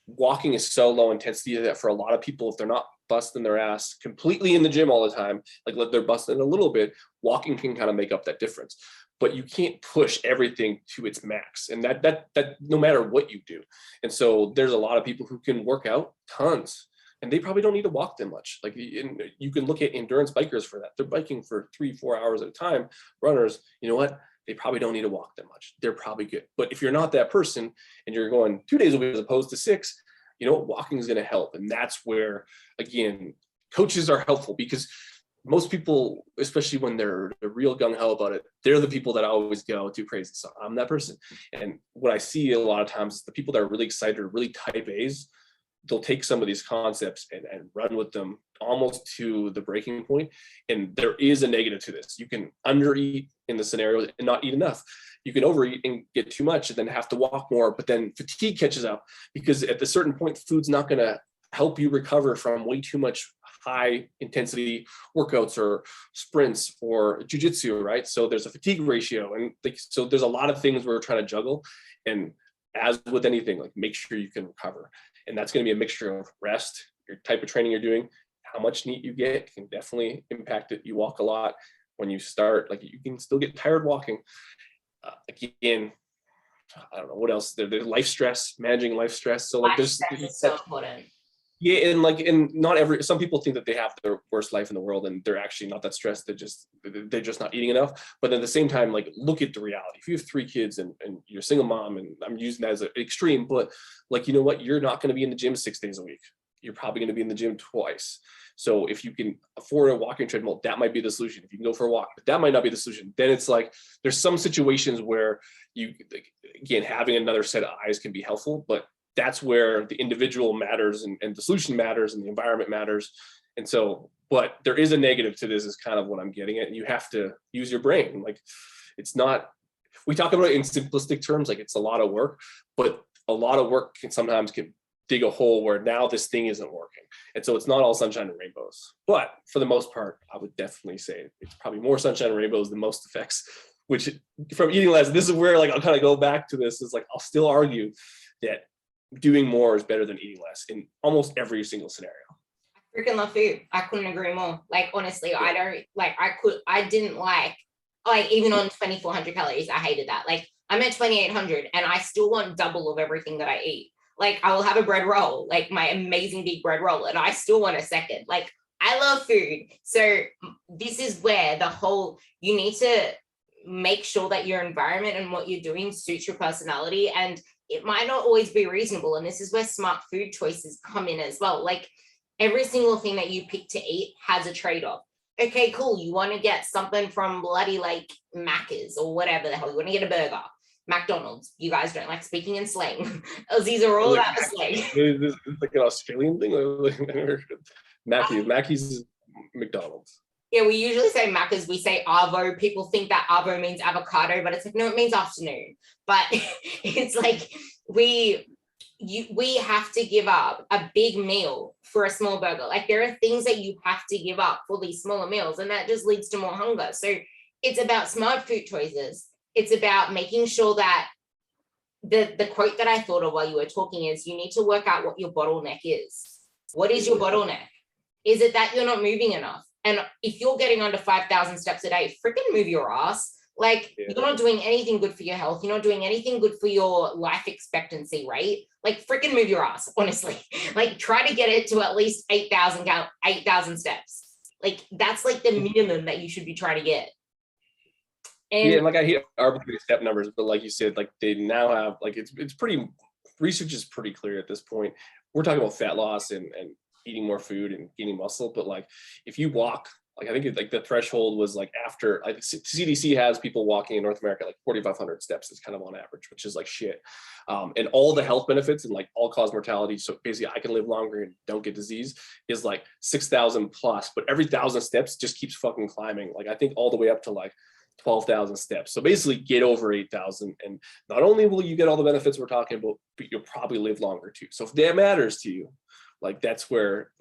Walking is so low intensity that for a lot of people, if they're not busting their ass completely in the gym all the time, like they're busting a little bit, walking can kind of make up that difference. But you can't push everything to its max, and that no matter what you do. And so there's a lot of people who can work out tons, and they probably don't need to walk that much. Like, you can look at endurance bikers for that. They're biking for 3-4 hours at a time. Runners, you know what? They probably don't need to walk that much. They're probably good. But if you're not that person and you're going 2 days a week as opposed to 6, you know what? Walking is going to help. And that's where, again, coaches are helpful, because most people, especially when they're real gung-ho about it, they're the people that always go too crazy. So I'm that person. And what I see a lot of times, the people that are really excited are really type A's. They'll take some of these concepts and run with them almost to the breaking point. And there is a negative to this. You can undereat in the scenario and not eat enough. You can overeat and get too much and then have to walk more, but then fatigue catches up, because at a certain point, food's not going to help you recover from way too much high intensity workouts or sprints or jujitsu, right? So there's a fatigue ratio. And so there's a lot of things we're trying to juggle. And as with anything, like, make sure you can recover. And that's going to be a mixture of rest, your type of training you're doing, how much NEAT you get can definitely impact it. You walk a lot. When you start, like, you can still get tired walking. Again, I don't know what else. There's life stress, managing life stress. So like, there's so important. Yeah, and not some people think that they have their worst life in the world, and they're actually not that stressed. They're just not eating enough. But at the same time, like, look at the reality. If you have 3 kids and you're a single mom, and I'm using that as an extreme, but like, you know what, you're not going to be in the gym 6 days a week. You're probably going to be in the gym twice. So if you can afford a walking treadmill, that might be the solution. If you can go for a walk, but that might not be the solution. Then it's like, there's some situations where you, again, having another set of eyes can be helpful, but that's where the individual matters and the solution matters and the environment matters. And so, but there is a negative to this, is kind of what I'm getting at. And you have to use your brain. Like, it's not, we talk about it in simplistic terms, like it's a lot of work, but a lot of work can sometimes dig a hole where now this thing isn't working. And so it's not all sunshine and rainbows, but for the most part, I would definitely say it's probably more sunshine and rainbows than most effects, which from eating less, this is where, like, I'll kind of go back to this, is like, I'll still argue that doing more is better than eating less in almost every single scenario. I freaking love food. I couldn't agree more. Like, honestly, I don't like, I didn't like even on 2,400 calories, I hated that. Like, I'm at 2,800 and I still want double of everything that I eat. Like, I will have a bread roll, like my amazing big bread roll, and I still want a second. Like, I love food. So this is where you need to make sure that your environment and what you're doing suits your personality, and it might not always be reasonable. And this is where smart food choices come in as well. Like, every single thing that you pick to eat has a trade-off. Okay, cool. You want to get something from bloody like Macca's or whatever the hell. You want to get a burger. McDonald's. You guys don't like speaking in slang. Aussies are all about the slang. It's like an Australian thing. Mackey's is McDonald's. Yeah, we usually say Macca's. We say Arvo. People think that Arvo means avocado, but it's like, no, it means afternoon. But it's like, we have to give up a big meal for a small burger. Like there are things that you have to give up for these smaller meals, and that just leads to more hunger. So it's about smart food choices. It's about making sure that the quote that I thought of while you were talking is, you need to work out what your bottleneck is. What is your bottleneck? Is it that you're not moving enough? And if you're getting under 5,000 steps a day, freaking move your ass. Like you're not doing anything good for your health. You're not doing anything good for your life expectancy, right? Like freaking move your ass, honestly. Like try to get it to at least 8,000 steps. Like that's like the minimum that you should be trying to get. And yeah, like I hear arbitrary step numbers, but like you said, like they now have, like it's pretty, research is pretty clear at this point. We're talking about fat loss and eating more food and gaining muscle, but like if you walk, like I think like the threshold was like after, like CDC has people walking in North America like 4,500 steps is kind of on average, which is like shit. And all the health benefits and like all cause mortality, so basically I can live longer and don't get disease, is like 6,000 plus, but every 1,000 steps just keeps fucking climbing. Like I think all the way up to like 12,000 steps. So basically get over 8,000, and not only will you get all the benefits we're talking about, but you'll probably live longer too. So if that matters to you, like that's where,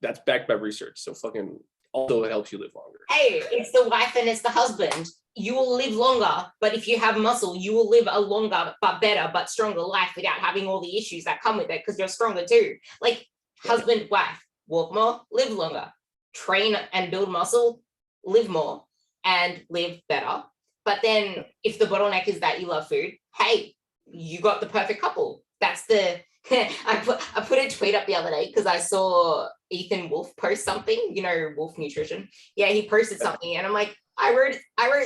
that's backed by research. So fucking also it helps you live longer. Hey, it's the wife and it's the husband. You will live longer, but if you have muscle, you will live a longer but better but stronger life without having all the issues that come with it, because you're stronger too. Like husband, wife, walk more, live longer, train and build muscle, live more and live better. But then if the bottleneck is that you love food, hey, you got the perfect couple. That's the I put a tweet up the other day because I saw Ethan Wolf post something, you know, Wolf Nutrition. Yeah, he posted something and I'm like, I wrote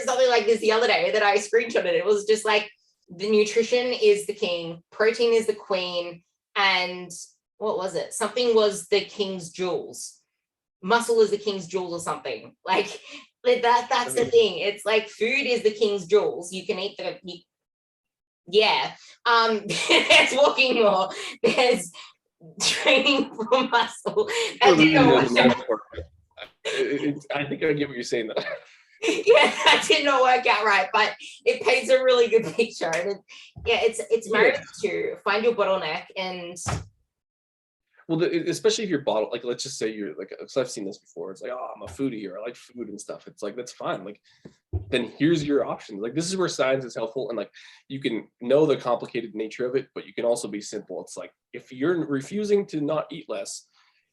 something like this the other day that I screenshotted. It was just like, the nutrition is the king, protein is the queen, and what was it? Something was the king's jewels. Muscle is the king's jewels or something. Like that's the thing. It's like food is the king's jewels. You can eat yeah. There's walking more. There's training for muscle. I think I get what you're saying though. Yeah, that did not work out right, but it paints a really good picture. And it's married to find your bottleneck. And well, especially if you're bottle, like let's just say you're like, because I've seen this before. It's like, oh, I'm a foodie, or I like food and stuff. It's like, that's fine. Like, then here's your options. Like, this is where science is helpful, and like you can know the complicated nature of it, but you can also be simple. It's like, if you're refusing to not eat less,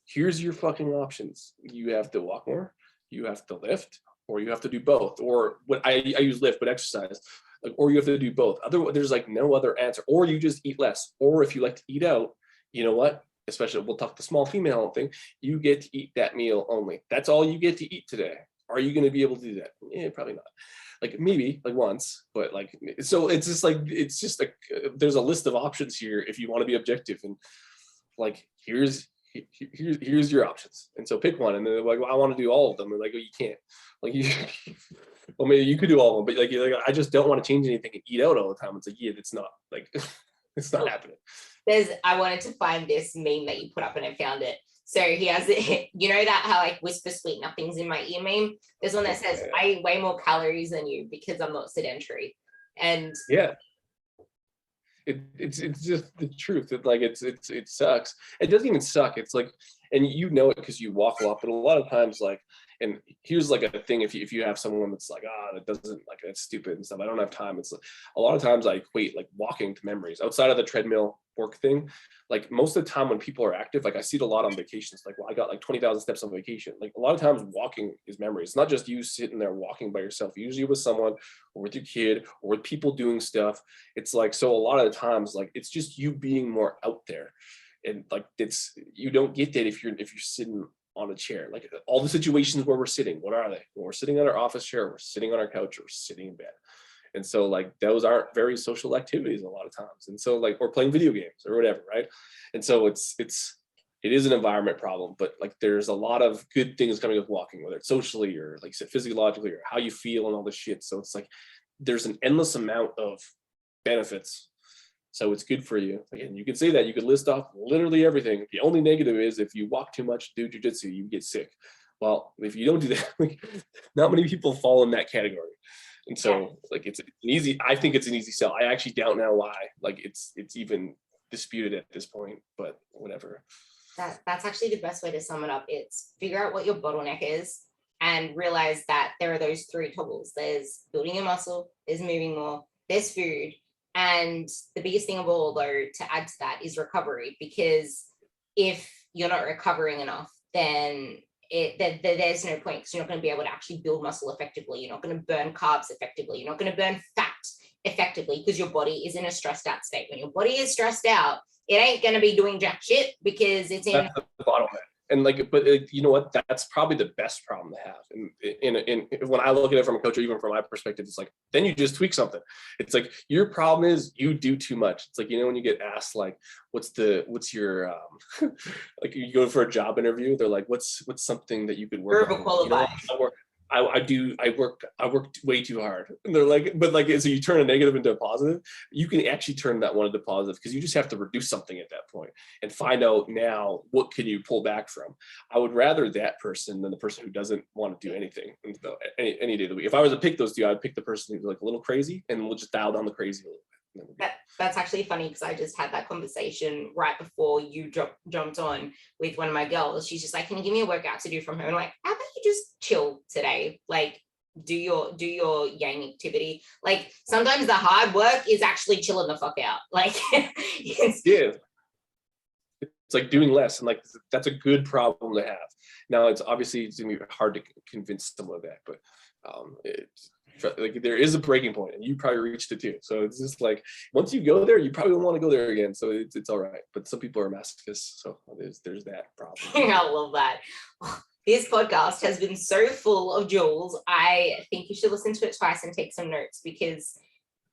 here's your fucking options. You have to walk more, you have to lift, or you have to do both. Or what I use lift, but exercise. Like, or you have to do both. Otherwise, there's like no other answer. Or you just eat less. Or if you like to eat out, you know what? Especially we'll talk the small female thing, you get to eat that meal only. That's all you get to eat today. Are you going to be able to do that? Yeah, probably not. Like maybe like once, but like, so it's just like, it's just like, there's a list of options here if you want to be objective, and like, here's your options. And so pick one. And then they're like, well, I want to do all of them. And like, well, you can't. Like you, well, maybe you could do all of them, but like, you're like, I just don't want to change anything and eat out all the time. It's like, yeah, it's not like, it's not happening. I wanted to find this meme that you put up and I found it. So he has it, you know that how like whisper sweet nothing's in my ear meme? There's one that says, I eat way more calories than you because I'm not sedentary. And yeah, it's just the truth. It like it sucks. It doesn't even suck. It's like, and you know it because you walk a lot, but a lot of times like, and here's like a thing, if you have someone that's like, that doesn't, like, that's stupid and stuff, I don't have time. It's like, a lot of times I equate like walking to memories outside of the treadmill work thing. Like most of the time when people are active, like I see it a lot on vacations, like, well, I got like 20,000 steps on vacation. Like a lot of times walking is memory. It's not just you sitting there walking by yourself, usually with someone or with your kid or with people doing stuff. It's like, so a lot of the times, like, it's just you being more out there. And like, you don't get that if you're sitting on a chair. Like all the situations where we're sitting, what are they? When we're sitting on our office chair, we're sitting on our couch, or we're sitting in bed. And so like those aren't very social activities a lot of times. And so like, we're playing video games or whatever, right? And so it is an environment problem, but like there's a lot of good things coming with walking, whether it's socially or like you said, physiologically, or how you feel and all this shit. So it's like there's an endless amount of benefits. So it's good for you. Again, you could say that, you could list off literally everything. The only negative is if you walk too much, do jujitsu, you get sick. Well, if you don't do that, like, not many people fall in that category. And so like it's an easy, I think it's an easy sell. I actually doubt now why, like it's even disputed at this point, but whatever. That's actually the best way to sum it up. It's figure out what your bottleneck is and realize that there are those three toggles. There's building your muscle, there's moving more, there's food. And the biggest thing of all, though, to add to that is recovery, because if you're not recovering enough, then there's no point, because you're not going to be able to actually build muscle effectively. You're not going to burn carbs effectively. You're not going to burn fat effectively, because your body is in a stressed out state. When your body is stressed out, it ain't going to be doing jack shit, because it's in. That's the bottleneck. And like, but you know what? That's probably the best problem to have. And when I look at it from a coach, or even from my perspective, it's like, then you just tweak something. It's like, your problem is you do too much. It's like, you know, when you get asked like, what's your like, you go for a job interview, they're like, what's something that you could work on? You know, I work way too hard. And they're like, but like, so you turn a negative into a positive. You can actually turn that one into positive, because you just have to reduce something at that point and find out now what can you pull back from. I would rather that person than the person who doesn't want to do anything any day of the week. If I was to pick those two, I'd pick the person who's like a little crazy, and we'll just dial down the crazy a little bit. That's actually funny, because I just had that conversation right before you jumped on with one of my girls. She's just like, can you give me a workout to do from home? And I'm like, how about you just chill today? Like, do your yang activity. Like, sometimes the hard work is actually chilling the fuck out. Like, yeah, it's like doing less, and like, that's a good problem to have. Now, it's gonna be hard to convince someone of that, but like, there is a breaking point, and you probably reached it too. So it's just like, once you go there, you probably won't want to go there again. So it's all right. But some people are masochists, so there's that problem. I love that. This podcast has been so full of jewels. I think you should listen to it twice and take some notes, because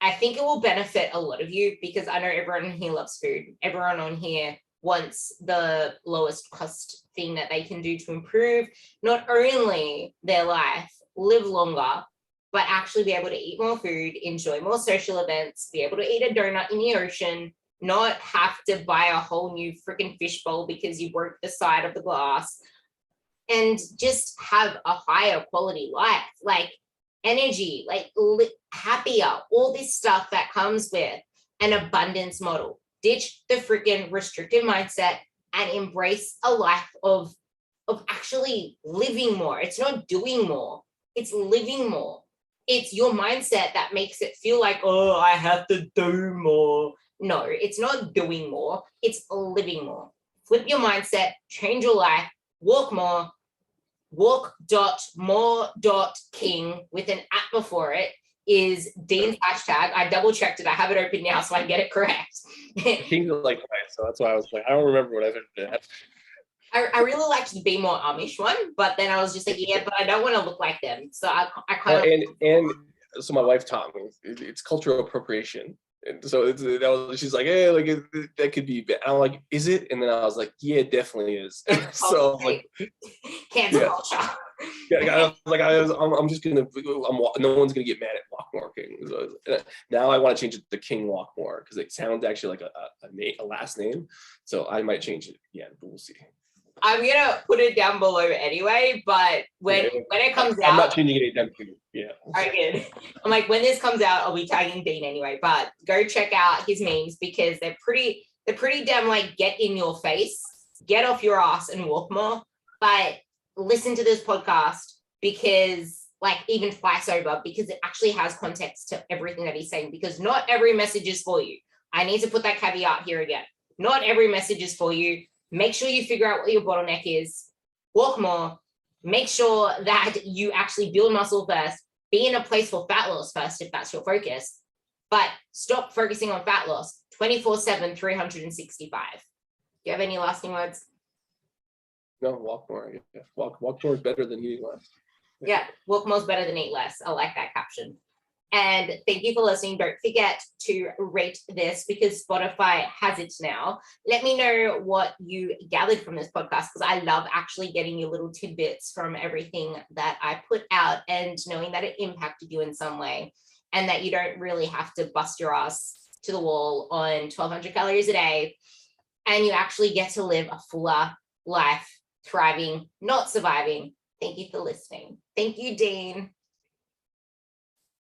I think it will benefit a lot of you, because I know everyone on here loves food. Everyone on here wants the lowest cost thing that they can do to improve not only their life, live longer, but actually be able to eat more food, enjoy more social events, be able to eat a donut in the ocean, not have to buy a whole new freaking fish bowl because you broke the side of the glass, and just have a higher quality life, like energy, like happier, all this stuff that comes with an abundance model. Ditch the freaking restrictive mindset and embrace a life of actually living more. It's not doing more, it's living more. It's your mindset that makes it feel like, oh, I have to do more. No, it's not doing more, it's living more. Flip your mindset, change your life, walk more. Walk.more.king with an at before it is Dean's hashtag. I double checked it. I have it open now so I get it correct. King's like, so that's why I was like, I don't remember what I said. I really liked the Be More Amish one, but then I was just like, yeah, but I don't want to look like them. So I kind of. And so my wife taught me it's cultural appropriation. And so she's like, hey, like that could be bad. I'm like, is it? And then I was like, yeah, it definitely is. So I'm like, cancel culture. Yeah, I'm just gonna. No one's gonna get mad at Walkmore King. So now I want to change it to King Walkmore, because it sounds actually like a last name. So I might change it. Yeah, but we'll see. I'm gonna put it down below anyway, but when it comes out, I'm not changing it anytime soon. Yeah. All right, good. I'm like, when this comes out, I'll be tagging Dean anyway. But go check out his memes, because they're pretty damn like get in your face, get off your ass and walk more. But listen to this podcast, because like even twice over, because it actually has context to everything that he's saying, because not every message is for you. I need to put that caveat here again. Not every message is for you. Make sure you figure out what your bottleneck is, walk more, make sure that you actually build muscle first, be in a place for fat loss first if that's your focus, but stop focusing on fat loss 24/7, 365. Do you have any lasting words? No, walk more. Yeah. Walk more is better than eating less. Yeah, walk more is better than eat less. I like that caption. And thank you for listening. Don't forget to rate this, because Spotify has it now. Let me know what you gathered from this podcast, because I love actually getting your little tidbits from everything that I put out, and knowing that it impacted you in some way, and that you don't really have to bust your ass to the wall on 1,200 calories a day, and you actually get to live a fuller life, thriving, not surviving. Thank you for listening. Thank you, Dean.